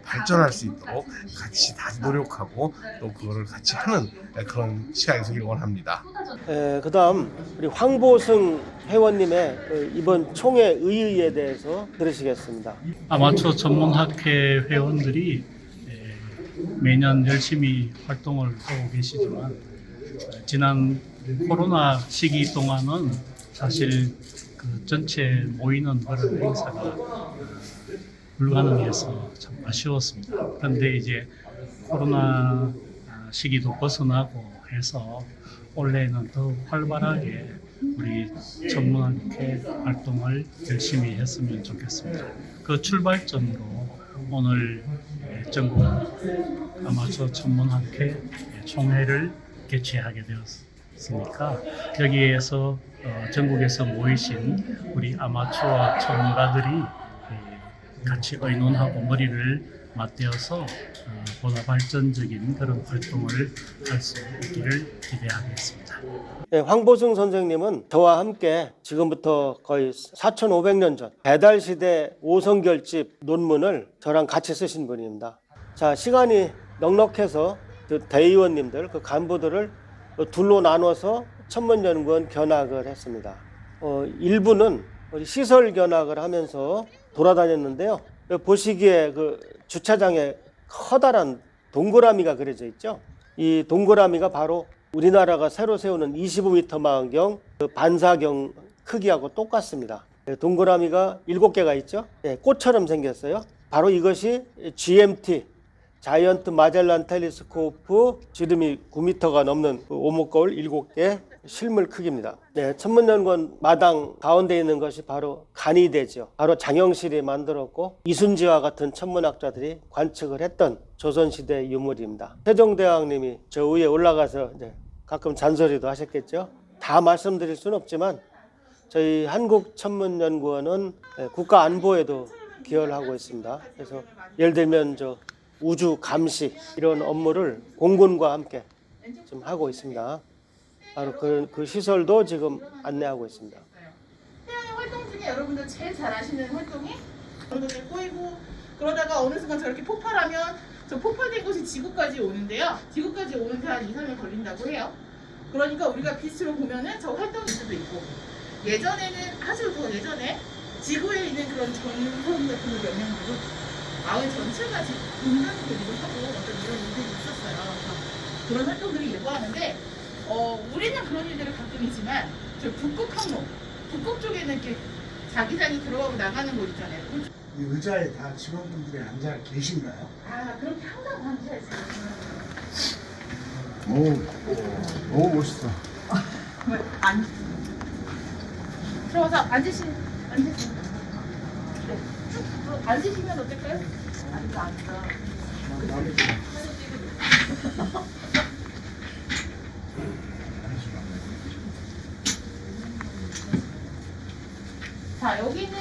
발전할 수 있도록 같이 다 노력하고 또 그거를 같이 하는 그런 시간이 되길 원합니다. 그다음 우리 황보승 회원님의 이번 총회 의의에 대해서 들으시겠습니다. 아마추어 천문학회 회원들이 매년 열심히 활동을 하고 계시지만 지난 코로나 시기 동안은 사실 그 전체 모이는 그런 행사가 불가능해서 참 아쉬웠습니다. 그런데 이제 코로나 시기도 벗어나고 해서 올해는 더 활발하게 우리 천문학회 활동을 열심히 했으면 좋겠습니다. 그 출발점으로 오늘 전국 아마추어 천문학회 총회를 개최하게 되었으니까 여기에서 전국에서 모이신 우리 아마추어 전문가들이 같이 의논하고 머리를 맞대어서 보다 발전적인 그런 활동을 할 수 있기를 기대하겠습니다. 네, 황보승 선생님은 저와 함께 지금부터 거의 4,500년 전 배달시대 오성결집 논문을 저랑 같이 쓰신 분입니다. 자, 시간이 넉넉해서 그 대의원님들, 그 간부들을 둘로 나눠서 천문연구원 견학을 했습니다. 일부는 시설 견학을 하면서 돌아다녔는데요. 보시기에 그 주차장에 커다란 동그라미가 그려져 있죠. 이 동그라미가 바로 우리나라가 새로 세우는 25m 망원경 그 반사경 크기하고 똑같습니다. 동그라미가 7개가 있죠. 꽃처럼 생겼어요. 바로 이것이 GMT 자이언트 마젤란 텔레스코프, 지름이 9m가 넘는 오목거울 7개 실물 크기입니다. 천문연구원 마당 가운데 있는 것이 바로 간이대죠. 바로 장영실이 만들었고 이순지와 같은 천문학자들이 관측을 했던 조선시대 유물입니다. 세종대왕님이 저 위에 올라가서 가끔 잔소리도 하셨겠죠. 다 말씀드릴 수는 없지만 저희 한국천문연구원은 국가 안보에도 기여를 하고 있습니다. 그래서 예를 들면 저 우주 감시 이런 업무를 공군과 함께 좀 하고 있습니다. 바로 그 시설도 지금 안내하고 있습니다. 태양의 활동 중에 여러분들 제일 잘 아시는 활동이 이렇게 꼬이고 그러다가 어느 순간 저렇게 폭발하면 저 폭발된 곳이 지구까지 오는데요. 지구까지 오는데 한 2, 3일 걸린다고 해요. 그러니까 우리가 빛으로 보면은 저 활동일 수도 있고 예전에는 아주 더 예전에 지구에 있는 그런 전선 같은 영향으로 마을 전체가 분단이 되기도 하고 어떤 이런 일들이 있었어요. 그런 활동들이 예고하는데 우리는 그런 일들을 가끔 있지만 저 북극 항로, 북극 쪽에는 이렇게 자기장이 들어가고 나가는 곳 있잖아요. 이 의자에 다 직원분들이 앉아 계신가요? 그렇게 항상 앉아 있어요. 오 멋있어. 들어와서 앉으세요. 네. 앉으시면 어떨까요? 앉아. 자, 여기는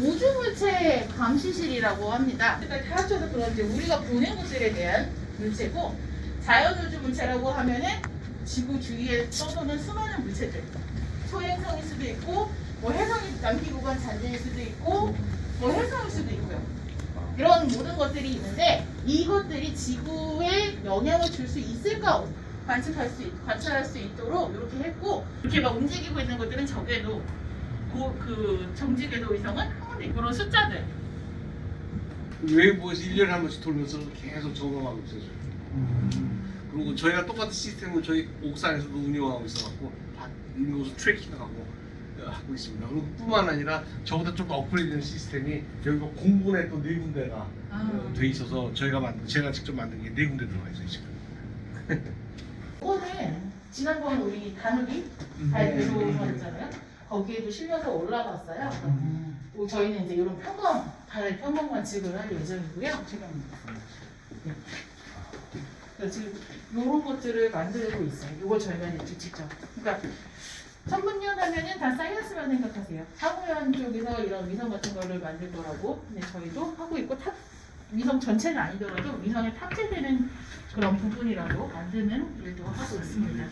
우주물체 감시실이라고 합니다. 그러니까 다 합쳐서 그런지 우리가 보는 것들에 대한 물체고, 자연우주물체라고 하면은 지구 주위에 떠도는 수많은 물체들, 초행성일 수도 있고, 뭐 해성이 남기구간 잔재일 수도 있고, 뭐 해성일 수도 있고요. 이런 모든 것들이 있는데 이것들이 지구에 영향을 줄 수 있을까 관찰할 수 있도록 이렇게 했고, 이렇게 막 움직이고 있는 것들은 적외도, 그 정지궤도 위성은 그런 숫자들. 외부에서 1년에 한 번씩 돌면서 계속 점검하고 있어요. 그리고 저희가 똑같은 시스템을 저희 옥상에서도 운영하고 있어갖고 다 있는 곳을 트래킹하고 하고 있습니다. 그리고 뿐만 아니라 저보다 좀 더 업그레이드된 시스템이 여기가 공군에 또 4군데가 돼 있어서 제가 직접 만든 게 4군데 들어가 있어요 지금. 이거는 지난번 우리 다누리 잘 내려오셨잖아요. 거기에도 실려서 올라갔어요. 저희는 이제 이런 달 평범 관측을 할 예정이고요. 그래서 지금 이런 것들을 만들고 있어요. 이걸 저희가 이제 직접. 그러니까 천문연 하면은 다 사이언스만 생각하세요. 사무연 쪽에서 이런 위성 같은 거를 만들 거라고. 근데 저희도 하고 있고 위성 전체는 아니더라도 위성에 탑재되는 그런 부분이라도 만드는 일도 하고 있습니다.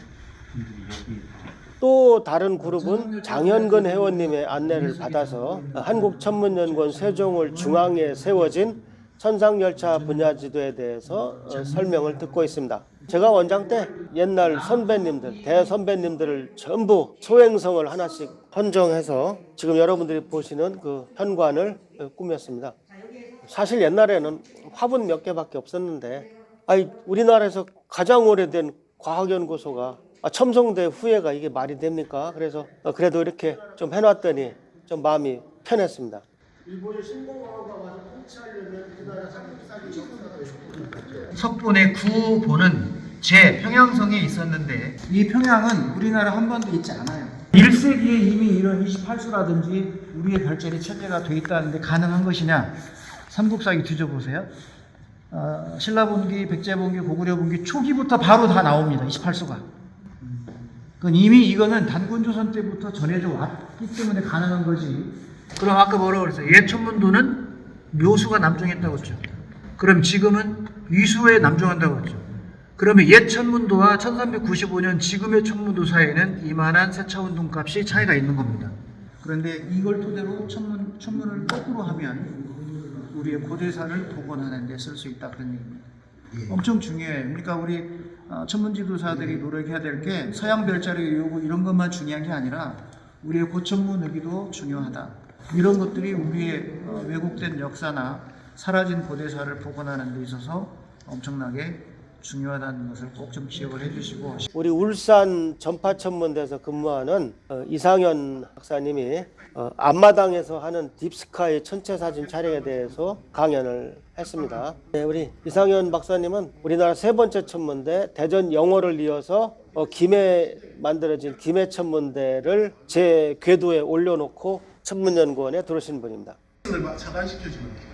또 다른 그룹은 장현근 회원님의 안내를 받아서 한국천문연구원 세종을 중앙에 세워진 천상열차 분야지도에 대해서 설명을 듣고 있습니다. 제가 원장 때 옛날 선배님들, 대선배님들을 전부 소행성을 하나씩 선정해서 지금 여러분들이 보시는 그 현관을 꾸몄습니다. 사실 옛날에는 화분 몇 개밖에 없었는데 우리나라에서 가장 오래된 과학연구소가 첨성대 후예가 이게 말이 됩니까? 그래서 그래도 이렇게 좀 해놨더니 좀 마음이 편했습니다. 일본의 신공화가 와서 통치하려면 우리나라 삼국사기 역사가 있고 석분의 구보는 제 평양성에 있었는데 이 평양은 우리나라 한 번도 있지 않아요. 1세기에 이미 이런 28수라든지 우리의 별자리 체계가 돼 있다는데 가능한 것이냐? 삼국사기 뒤져보세요. 신라분기, 백제분기, 고구려분기 초기부터 바로 다 나옵니다. 28수가. 그건 이미 이거는 단군조선 때부터 전해져 왔기 때문에 가능한 거지. 그럼 아까 뭐라고 그랬어요? 옛 천문도는 묘수가 남종했다고 했죠. 그럼 지금은 위수에 남종한다고 했죠. 그러면 옛 천문도와 1395년 지금의 천문도 사이에는 이만한 세차운동 값이 차이가 있는 겁니다. 그런데 이걸 토대로 천문을 거꾸로 하면 우리의 고대사를 복원하는 데 쓸 수 있다 그런 얘기입니다. 엄청 중요해요. 그러니까 우리 천문지도사들이 노력해야 될 게 서양 별자리 요구 이런 것만 중요한 게 아니라 우리의 고천문 의기도 중요하다. 이런 것들이 우리의 왜곡된 역사나 사라진 고대사를 복원하는 데 있어서 엄청나게 중요하다는 것을 꼭 좀 기억을 해주시고 우리 울산 전파천문대에서 근무하는 이상현 박사님이 앞마당에서 하는 딥스카이 천체 사진 촬영에 대해서 강연을 했습니다. 네, 우리 이상현 박사님은 우리나라 세 번째 천문대 대전 영월을 이어서 김해 만들어진 김해 천문대를 제 궤도에 올려놓고 천문연구원에 들어오신 분입니다. 을 차단시켜주면 돼요.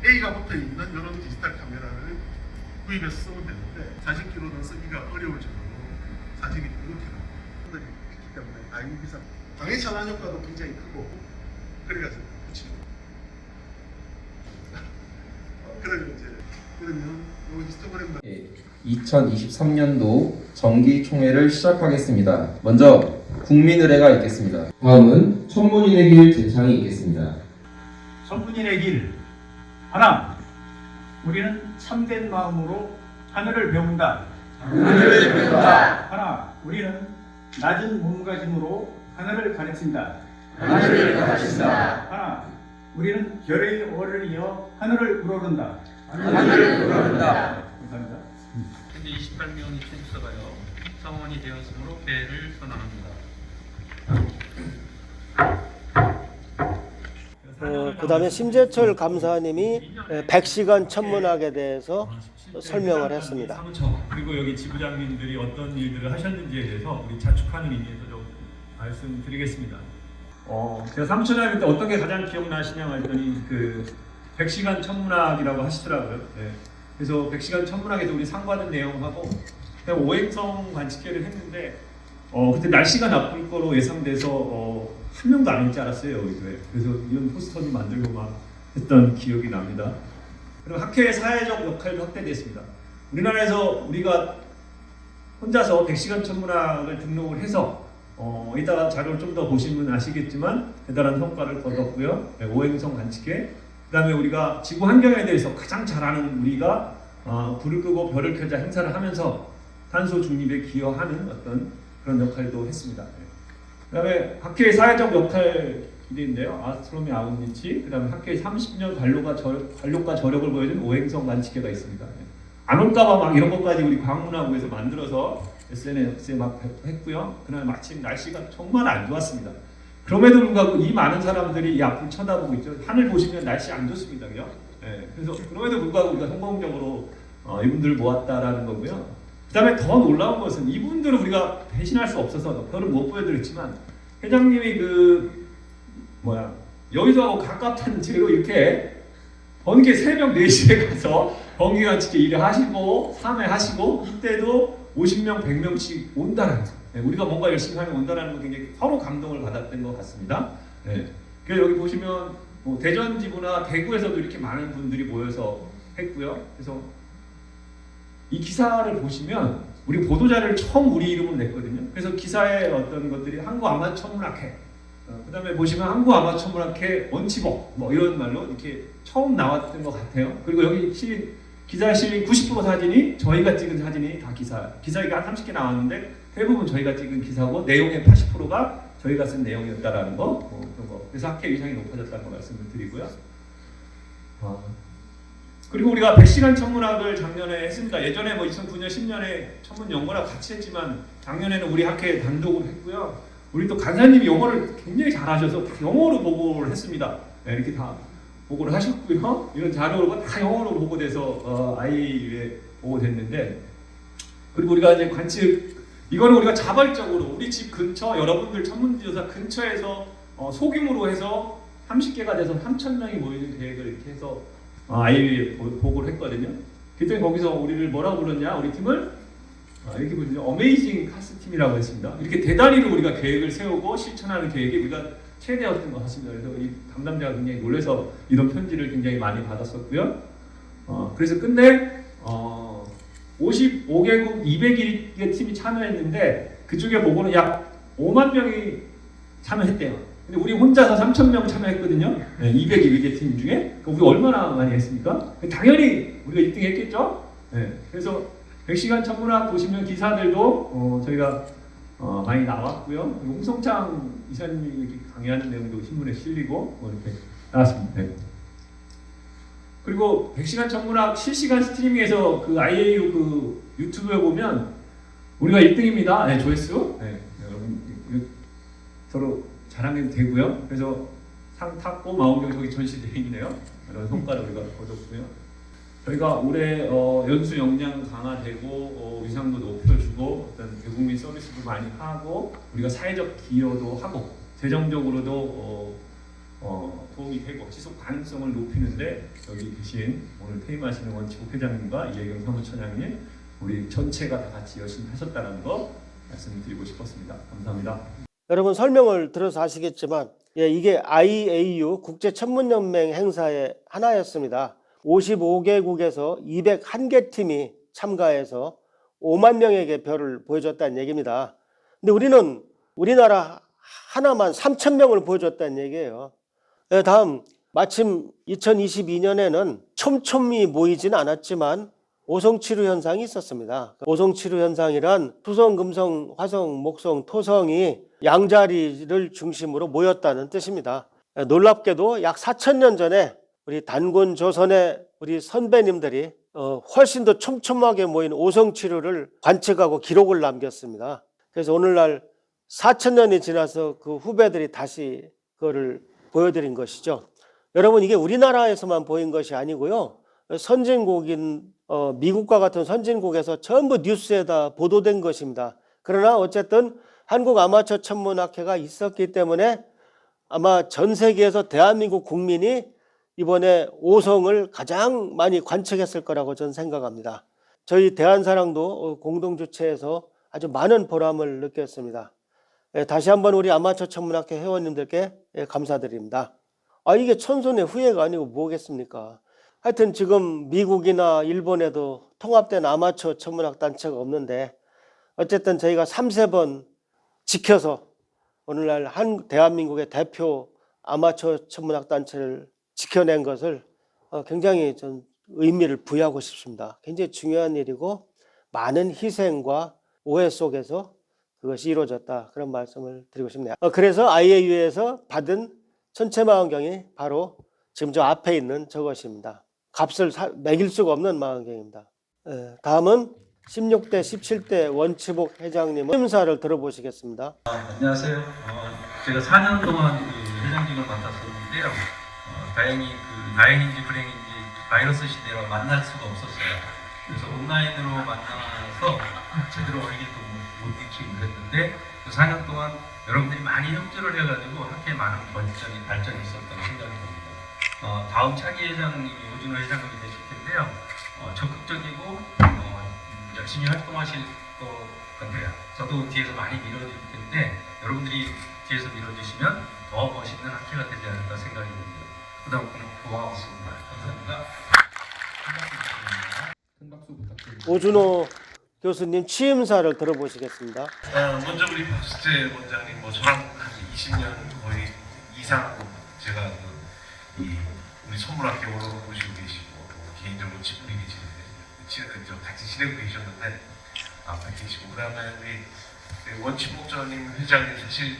A가 붙어 있는 이런 디지털 카메라를 구입해서 쓰면 되는데 사진기로는 쓰기가 어려울 정도로 사진이 이렇게 나와요. 있기 때문에 IMP상 방해 차단 효과도 굉장히 크고 그래가지고 붙이고 그러면 이 히스토그램 2023년도 정기총회를 시작하겠습니다. 먼저 국민의례가 있겠습니다. 다음은 천문인의 길 제창이 있겠습니다. 천문인의 길 하나, 우리는 참된 마음으로 하늘을 배운다. 하늘을 배운다. 하나, 우리는 낮은 몸가짐으로 하늘을 가르친다. 하늘을 가르친다. 하나, 우리는 별의 월을 이어 하늘을 우러른다. 하늘을 우러른다. 감사합니다. 현재 28명이 출석하여 성원이 되었으므로 배를 선언합니다. 그 다음에 심재철 감사님이 100시간 천문학에 대해서 설명을 했습니다. 그리고 여기 지부장님들이 어떤 일들을 하셨는지에 대해서 우리 자축하는 의미에서 좀 말씀드리겠습니다. 제가 삼천학년 때 어떤 게 가장 기억나시냐고 했더니 그 100시간 천문학이라고 하시더라고요. 네. 그래서 100시간 천문학에서 우리 상 받은 내용하고 그냥 오행성 관측계를 했는데 그때 날씨가 나쁠 거로 예상돼서 한 명도 안 올 줄 알았어요, 여기도에. 그래서 이런 포스터도 만들고 막 했던 기억이 납니다. 그리고 학회의 사회적 역할도 확대됐습니다. 우리나라에서 우리가 혼자서 100시간 천문학을 등록을 해서 이따가 자료를 좀 더 보시면 아시겠지만 대단한 성과를 거뒀고요. 네, 오행성 관측계, 그 다음에 우리가 지구 환경에 대해서 가장 잘 아는 우리가 불을 끄고 별을 켜자 행사를 하면서 탄소 중립에 기여하는 어떤 그런 역할도 했습니다. 그 다음에 학회의 사회적 역할 기대인데요. 아스트로노미 아웃리치, 그 다음에 학회의 30년 관록과 저력을 보여준 오행성 관측계가 있습니다. 안 올까봐 막 이런 것까지 우리 광문하고에서 만들어서 SNS에 막 했고요. 그날 마침 날씨가 정말 안 좋았습니다. 그럼에도 불구하고 이 많은 사람들이 이 앞을 쳐다보고 있죠. 하늘 보시면 날씨 안 좋습니다. 그죠? 네, 그래서 그럼에도 불구하고 우리가 성공적으로 이분들을 모았다라는 거고요. 그 다음에 더 놀라운 것은 이분들은 우리가 대신할 수 없어서 별을 못 보여드렸지만 회장님이 여의도하고 가깝다는 죄로 이렇게 번개 새벽 4시에 가서 번개관측계 1회 하시고 3회 하시고 이때도 50명 100명씩 온다라는 거. 네, 우리가 뭔가 열심히 하면 온다라는 거 굉장히 서로 감동을 받았던 것 같습니다. 네. 그래서 여기 보시면 대전 지부나 대구에서도 이렇게 많은 분들이 모여서 했고요. 그래서 이 기사를 보시면 우리 보도자를 처음 우리 이름으로 냈거든요. 그래서 기사에 어떤 것들이 한국아마천문학회, 그 다음에 보시면 한국아마천문학회 원치복 이런 말로 이렇게 처음 나왔던 것 같아요. 그리고 여기 기사에 실린 90% 사진이 저희가 찍은 사진이 다 기사가 한 30개 나왔는데 대부분 저희가 찍은 기사고 내용의 80%가 저희가 쓴 내용이었다라는 거, 그런 거. 그래서 학회 위상이 높아졌다는 거 말씀을 드리고요. 그리고 우리가 100시간 천문학을 작년에 했습니다. 예전에 2009년, 10년에 천문연구랑 같이 했지만 작년에는 우리 학회에 단독으로 했고요. 우리 또 간사님이 영어를 굉장히 잘하셔서 다 영어로 보고를 했습니다. 네, 이렇게 다 보고를 하셨고요. 이런 자료가 다 영어로 보고돼서 아이에 보고됐는데, 그리고 우리가 이제 관측, 이거는 우리가 자발적으로 우리 집 근처, 여러분들 천문지도사 근처에서 소규모로 해서 30개가 돼서 3,000명이 모이는 계획을 이렇게 해서 아이에 보고를 했거든요. 그때 거기서 우리를 뭐라고 불렀냐? 우리 팀을 이렇게 보시면 어메이징 카스 팀이라고 했습니다. 이렇게 대단히로 우리가 계획을 세우고 실천하는 계획이 우리가 최대였던 것 같습니다. 그래서 이 담당자가 굉장히 놀라서 이런 편지를 굉장히 많이 받았었고요. 그래서 끝내 55개국 200개 팀이 참여했는데 그쪽에 보고는 약 5만 명이 참여했대요. 근데 우리 혼자서 3,000명 참여했거든요. 네, 202개 팀 중에. 우리 얼마나 많이 했습니까? 당연히 우리가 1등 했겠죠? 네, 그래서 100시간 천문학 보시면 기사들도 저희가 많이 나왔고요. 홍성창 이사님이 이렇게 강의하는 내용도 신문에 실리고 이렇게 나왔습니다. 네. 그리고 100시간 천문학 실시간 스트리밍에서 그 IAU 그 유튜브에 보면 우리가 1등입니다. 네, 조회수. 네, 여러분 서로 자랑해도 되고요. 그래서 상 탔고 마운경 저기 전시되어 있네요. 이런 성과를 우리가 거뒀고요. 저희가 올해 연수 역량 강화되고 위상도 높여주고 어떤 대국민 서비스도 많이 하고 우리가 사회적 기여도 하고 재정적으로도 도움이 되고 지속 가능성을 높이는데 여기 계신 오늘 퇴임하시는 원치국 회장님과 이혜경 사무처장님 우리 전체가 다 같이 열심히 하셨다는 거 말씀드리고 싶었습니다. 감사합니다. 여러분 설명을 들어서 아시겠지만 이게 IAU 국제천문연맹 행사의 하나였습니다. 55개국에서 201개 팀이 참가해서 5만 명에게 별을 보여줬다는 얘기입니다. 근데 우리는 우리나라 하나만 3,000명을 보여줬다는 얘기예요. 다음 마침 2022년에는 촘촘히 모이진 않았지만 오성치루 현상이 있었습니다. 오성치루 현상이란 수성, 금성, 화성, 목성, 토성이 양자리를 중심으로 모였다는 뜻입니다. 놀랍게도 약 4,000년 전에 우리 단군 조선의 우리 선배님들이 훨씬 더 촘촘하게 모인 오성치루를 관측하고 기록을 남겼습니다. 그래서 오늘날 4,000년이 지나서 그 후배들이 다시 그거를 보여드린 것이죠. 여러분 이게 우리나라에서만 보인 것이 아니고요. 선진국인 미국과 같은 선진국에서 전부 뉴스에다 보도된 것입니다. 그러나 어쨌든 한국 아마추어 천문학회가 있었기 때문에 아마 전 세계에서 대한민국 국민이 이번에 오성을 가장 많이 관측했을 거라고 저는 생각합니다. 저희 대한사랑도 공동주최에서 아주 많은 보람을 느꼈습니다. 다시 한번 우리 아마추어 천문학회 회원님들께 감사드립니다. 이게 천손의 후회가 아니고 뭐겠습니까? 하여튼 지금 미국이나 일본에도 통합된 아마추어 천문학 단체가 없는데 어쨌든 저희가 3-4번 지켜서 오늘날 대한민국의 대표 아마추어 천문학 단체를 지켜낸 것을 굉장히 좀 의미를 부여하고 싶습니다. 굉장히 중요한 일이고 많은 희생과 오해 속에서 그것이 이루어졌다. 그런 말씀을 드리고 싶네요. 그래서 IAU에서 받은 천체망원경이 바로 지금 저 앞에 있는 저것입니다. 값을 매길 수가 없는 망원경입니다. 다음은 16대, 17대 원치복 회장님의 심사를 들어보시겠습니다. 안녕하세요. 제가 4년 동안 그 회장님을 맡았었는데요. 다행인지 불행인지 바이러스 시대라 만날 수가 없었어요. 그래서 온라인으로 만나서 제대로 얼굴도 못 익히고 그랬는데 그 4년 동안 여러분들이 많이 협조를 해가지고 학회에 많은 발전이 있었다고 생각이 듭니다. 다음 차기 회장님이 오준호 회장님이 되실 텐데요. 적극적이고 열심히 활동하실 것 같아요. 저도 뒤에서 많이 밀어줄 텐데 여러분들이 뒤에서 밀어주시면 더 멋있는 학회가 되지 않을까 생각이 듭니다. 그다음 고맙습니다. 감사합니다. 큰 박수 부탁드립니다. 오준호 교수님 취임사를 들어보시겠습니다. 먼저 우리 박수재 원장님 저랑 한 20년 거의 이상 제가 우리 천문학회 오늘 모시고 계시고 개인적으로 친분이 같이 지내고 계셨는데 앞에 계시고 그다음에 우리 원치목전님 회장님 사실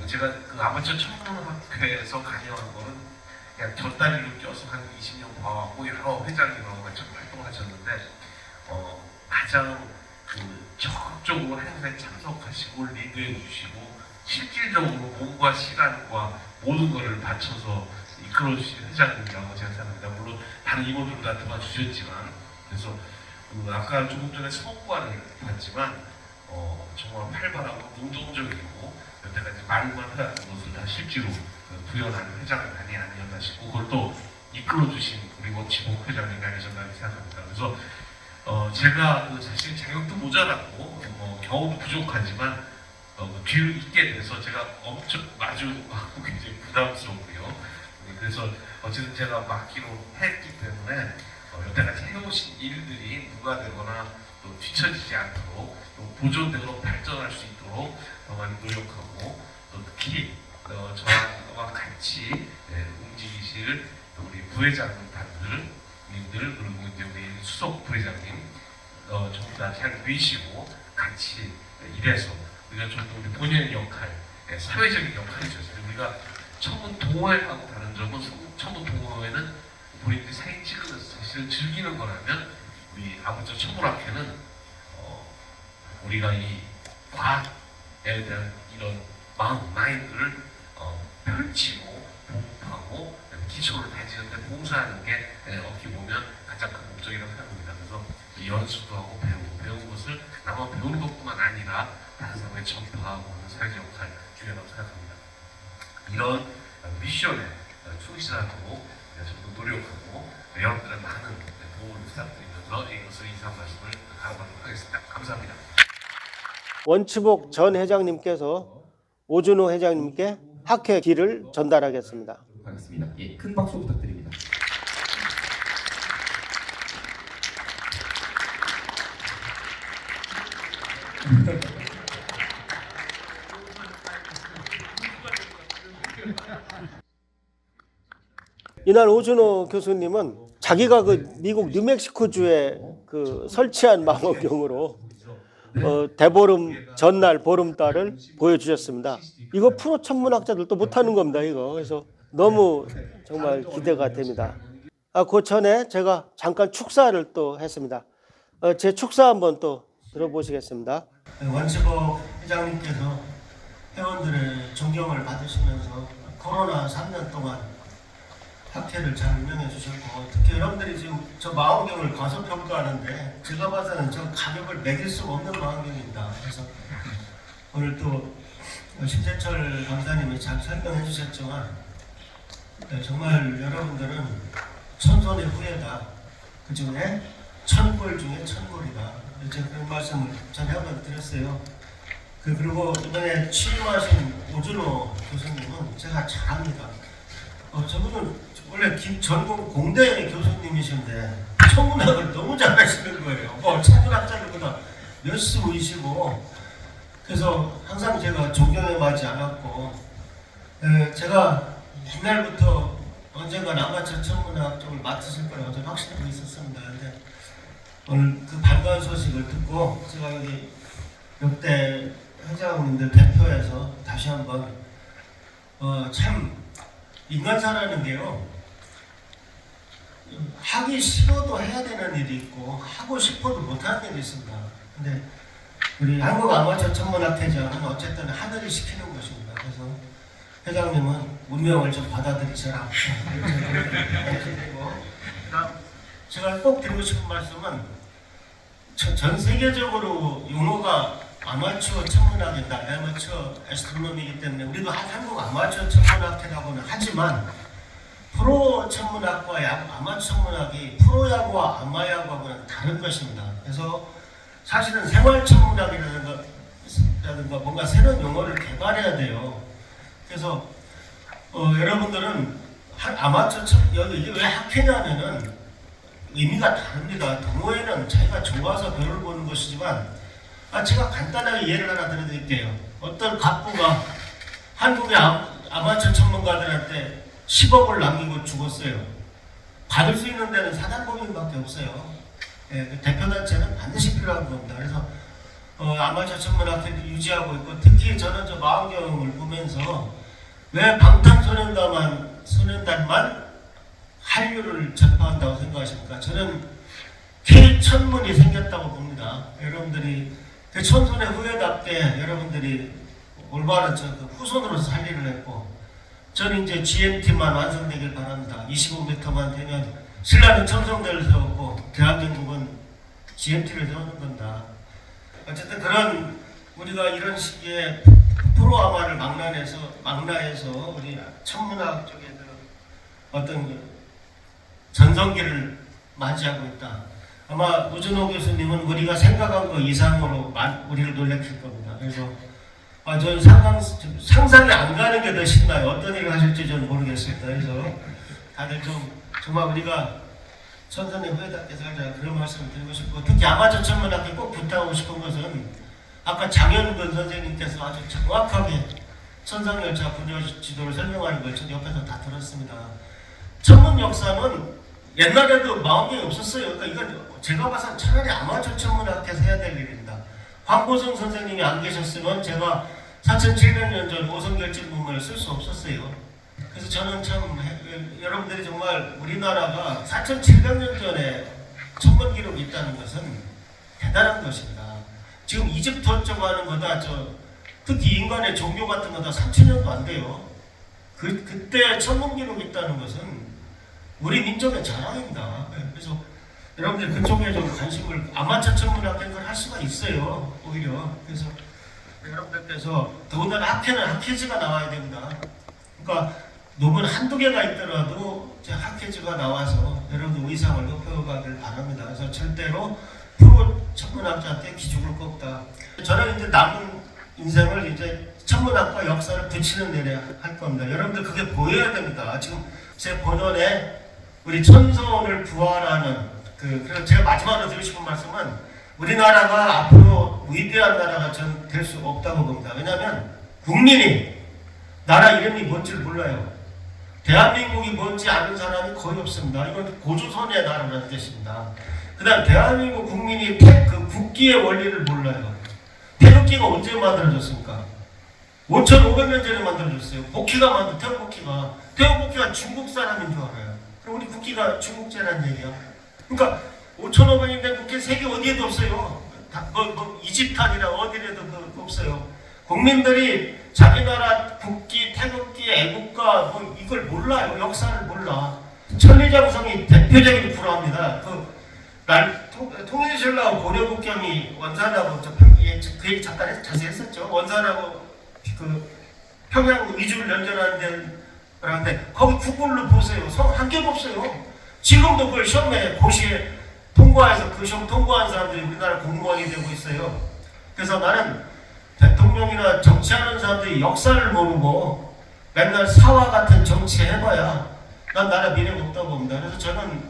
제가 그 아마추어 천문학회에서 강연한 거는 그냥 곁다리로 껴서 한 20년 봐왔고 여러 회장님하고 같이 활동하셨는데 가장 적극적으로 행사에 참석하시고 리드해 주시고 실질적으로 몸과 시간과 모든 것을 바쳐서 이끌어 주신 회장님이라고 제가 생각합니다. 물론 다른 임원들도 다 도와주셨지만 그래서 아까 조금 전에 성과를 봤지만 정말 활발하고 능동적이고 여태까지 말만 하는 것을 다 실제로 구현하는 회장이 아니었나 싶고 그걸 또 이끌어 주신 우리 원치복 회장님이 아니셨나 생각합니다. 그래서 제가 사실 자격도 모자라고 경험도 부족하지만 뒤를 잇게 돼서 제가 엄청 마주하고 굉장히 부담스럽고요. 그래서 어쨌든 제가 맡기로 했기 때문에 여태까지 해오신 일들이 누가되거나 또 뒤처지지 않도록 또 보존되도록 발전할 수 있도록 더 많이 노력하고 또 특히 저와 같이 움직이실 우리 부회장님들 그리고 이제 우리 수석 부회장님 전부 다 잘 보이시고 같이 일해서 우리가 좀 더 우리 본연의 역할, 사회적인 역할이 있었어요. 우리가 천문 동호회하고 다른 점은 천문 동호회는 본인들이 사진 찍으면서 사실을 즐기는 거라면 우리 아마추어 천문학회는 우리가 이 과학에 대한 이런 마인드를 펼치고 보급하고 기초를 다지는 데 봉사하는 게 어떻게 보면 가장 큰 목적이라고 생각합니다. 그래서 연수도 하고 배운 것을 나만 배우는 것뿐만 아니라 다른 사람에게 전파하고 하는 사회적 역할 중요하다고 생각합니다. 이런 미션에 충실하고 저도 노력하고 여러분들의 많은 도움을 부탁드리면서 이것을 이상 말씀을 가로가도록 하겠습니다. 감사합니다. 원치복 전 회장님께서 오준호 회장님께 학회 기를 전달하겠습니다. 하겠습니다. 예, 큰 박수 부탁드립니다. 이날 오준호 교수님은 자기가 그 미국 뉴멕시코주에 그 설치한 망원경으로 대보름 전날 보름달을 보여주셨습니다. 이거 프로 천문학자들도 못하는 겁니다. 이거 그래서 너무 정말 기대가 됩니다. 그 전에 제가 잠깐 축사를 또 했습니다. 제 축사 한번 또 들어보시겠습니다. 원치복 회장님께서 회원들의 존경을 받으시면서 코로나 3년 동안 학회를 잘 운영해 주셨고, 특히 여러분들이 지금 저 망원경을 과소평가하는데 제가 봐서는 저 가격을 매길 수 없는 망원경입니다. 그래서 오늘 또 신재철 강사님이 잘 설명해 주셨지만 정말 여러분들은 천손의 후예다. 그 중에 천골 중에 천골이다. 제가 그런 말씀을 전에 한번 드렸어요. 그리고 이번에 취임하신 오준호 교수님은 제가 잘 압니다. 저분은 원래 전공 공대 교수님이신데 천문학을 너무 잘하시는 거예요. 천문학자들보다 몇 수 위시고, 그래서 항상 제가 존경에 맞지 않았고, 제가 옛날부터 언젠가 아마추어 천문학 쪽을 맡으실 거라고 저는 확신하고 있었습니다. 근데 오늘 그 반가운 소식을 듣고 제가 여기 역대 회장님들 대표해서 다시 한번 참 인간사라는 게요, 하기 싫어도 해야 되는 일이 있고 하고 싶어도 못하는 일이 있습니다. 근데 우리 한국 아마추어 천문학회장은 어쨌든 하늘이 시키는 것입니다. 그래서 회장님은 운명을 좀 받아들이셔라. 그리고 제가 꼭 드리고 싶은 말씀은 전 세계적으로 용어가 아마추어 천문학이다, 아마추어 애스트로노미이기 때문에 우리도 한국 아마추어 천문학회라고는 하지만 프로 천문학과 아마추어 천문학이 프로야구와 아마야구하고는 다른 것입니다. 그래서 사실은 생활 천문학이라든가 뭔가 새로운 용어를 개발해야 돼요. 그래서 여러분들은 아마추어 이게 왜 학회냐면은 의미가 다릅니다. 동호회는 자기가 좋아서 별을 보는 것이지만, 제가 간단하게 예를 하나 들어드릴게요. 어떤 갑부가 한국의 아마추어 천문가들한테 10억을 남기고 죽었어요. 받을 수 있는 데는 사단법인밖에 없어요. 대표단체는 반드시 필요한 겁니다. 그래서 아마추어 천문학회를 유지하고 있고, 특히 저는 저 망원경을 보면서 왜 방탄소년단만 한류를 전파한다고 생각하십니까? 저는 K-천문이 생겼다고 봅니다. 여러분들이 그 천손의 후예답게 여러분들이 올바른 후손으로서 할 일을 했고, 저는 이제 GMT만 완성되길 바랍니다. 25m만 되면 신라는 첨성대를 세웠고 대한민국은 GMT를 세우는 겁니다. 어쨌든 그런 우리가 이런 시기에 프로아마를 망라해서 우리 천문학 쪽에 어떤 전성기를 맞이하고 있다. 아마 오준호 교수님은 우리가 생각한 것 이상으로 우리를 놀래킬 겁니다. 그래서 저는 상상이 안 가는 게 더 신나요. 어떤 일을 하실지 저는 모르겠습니다. 그래서 다들 정말 우리가 천선의 후예답게 살자, 그런 말씀을 드리고 싶고, 특히 아마추어 천문학회 꼭 부탁하고 싶은 것은 아까 장현근 선생님께서 아주 정확하게 천상열차 분야 지도를 설명하는 걸 전 옆에서 다 들었습니다. 천문 역사는 옛날에도 망원경이 없었어요. 그러니까 이건 제가 봐서 차라리 아마추어 천문학회에서 해야 될 일입니다. 황보성 선생님이 안 계셨으면 제가 4700년 전 오성결집문을 쓸 수 없었어요. 그래서 저는 참 여러분들이 정말 우리나라가 4,700년 전에 천문 기록이 있다는 것은 대단한 것입니다. 지금 이집트 어쩌고 하는 거다, 특히 인간의 종교 같은 거다 3,000년도 안 돼요. 그때 천문 기록이 있다는 것은 우리 민족의 자랑입니다. 그래서 여러분들 그쪽에 좀 관심을 아마추어 천문학회를 할 수가 있어요. 오히려. 그래서 여러분들께서 더군다나 학회는 학회지가 나와야 됩니다. 그러니까 논문 한두 개가 있더라도 이제 학회지가 나와서 여러분들 의상을 높여가길 바랍니다. 그래서 절대로 프로 천문학자한테 기죽을 거 없다. 저는 이제 남은 인생을 이제 천문학과 역사를 붙이는 일에 할 겁니다. 여러분들 그게 보여야 됩니다. 지금 제 본원에 우리 천선을 부활하는 그래서 제가 마지막으로 드리고 싶은 말씀은 우리나라가 앞으로 위대한 나라가 전 될 수 없다고 봅니다. 왜냐하면 국민이 나라 이름이 뭔지를 몰라요. 대한민국이 뭔지 아는 사람이 거의 없습니다. 이건 고조선의 나라라는 뜻입니다. 그 다음 대한민국 국민이 그 국기의 원리를 몰라요. 태극기가 언제 만들어졌습니까? 5,500년 전에 만들어졌어요. 태국 복귀가 중국 사람인 줄 알아요. 그럼 우리 국기가 중국제라는 얘기야. 그러니까 5,500년 된 국기 세계 어디에도 없어요. 이집트아니라 어디에도 없어요. 국민들이 자기 나라 국기, 태극기, 애국가 이걸 몰라요. 역사를 몰라. 천리장성이 대표적인 불화입니다. 통일신라하고 고려국경이 원산하고 그 얘기 잠깐 자세히 했었죠. 원산하고 평양 위주를 연결하는 데라는데 거기 구글로 보세요. 성 한 개도 없어요. 지금도 그걸 시험에 고시에 통과해서 그 시험 통과한 사람들이 우리나라 공무원이 되고 있어요. 그래서 나는 대통령이나 정치하는 사람들이 역사를 모르고 맨날 사화 같은 정치 해봐야 난 나라 미래가 없다고 봅니다. 그래서 저는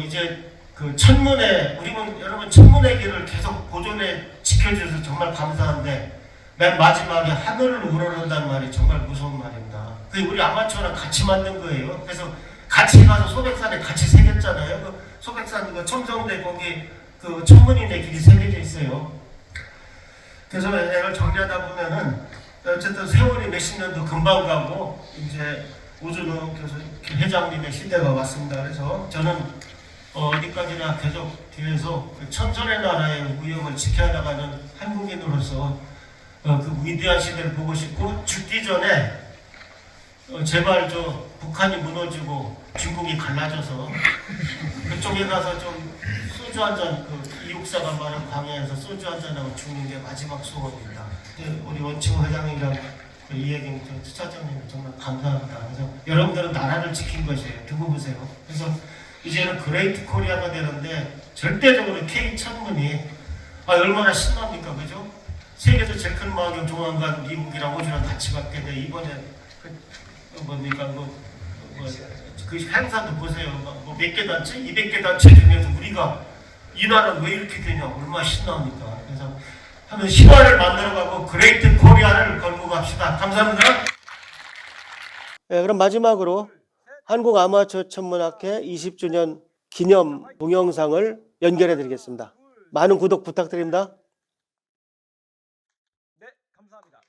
이제 그 천문의 여러분 천문의 길을 계속 보존해 지켜주셔서 정말 감사한데 맨 마지막에 하늘을 우러른다는 말이 정말 무서운 말입니다. 그게 우리 아마추어랑 같이 만든 거예요. 그래서 같이 가서 소백산에 같이 새겼잖아요. 그 소백산 첨성대 거기 그 천문인의 길이 새겨져 있어요. 그래서 얘를 정리하다 보면은 어쨌든 세월이 몇십 년도 금방 가고 이제 오준호 교수 회장님의 시대가 왔습니다. 그래서 저는 어디까지나 계속 뒤에서 그 천선의 나라의 위협을 지켜나가는 한국인으로서 그 위대한 시대를 보고 싶고 죽기 전에 제발 북한이 무너지고 중국이 갈라져서 그쪽에 가서 좀 소주 한잔 이육사가 말한 광야에서 소주 한잔하고 죽는 게 마지막 소원입니다. 우리 원치호 회장님이랑 이 얘기는 차장님 정말 감사합니다. 그래서 여러분들은 나라를 지킨 것이에요. 두고 보세요. 그래서 이제는 그레이트 코리아가 되는데 절대적으로 K 천문이 얼마나 신납니까, 그죠? 세계에서 제일 큰 망원경 조만간 미국이랑 호주랑 같이 갖게 돼. 이번에 그 행사도 보세요. 몇 개 단체, 200개 단체 중에서 우리가 이 나라는 왜 이렇게 되냐, 얼마나 신납니까? 그래서 한번 신화를 만들어가고 그레이트 코리아를 걸고 갑시다. 감사합니다. 네, 그럼 마지막으로 한국 아마추어 천문학회 20주년 기념 동영상을 연결해 드리겠습니다. 많은 구독 부탁드립니다. 네, 감사합니다.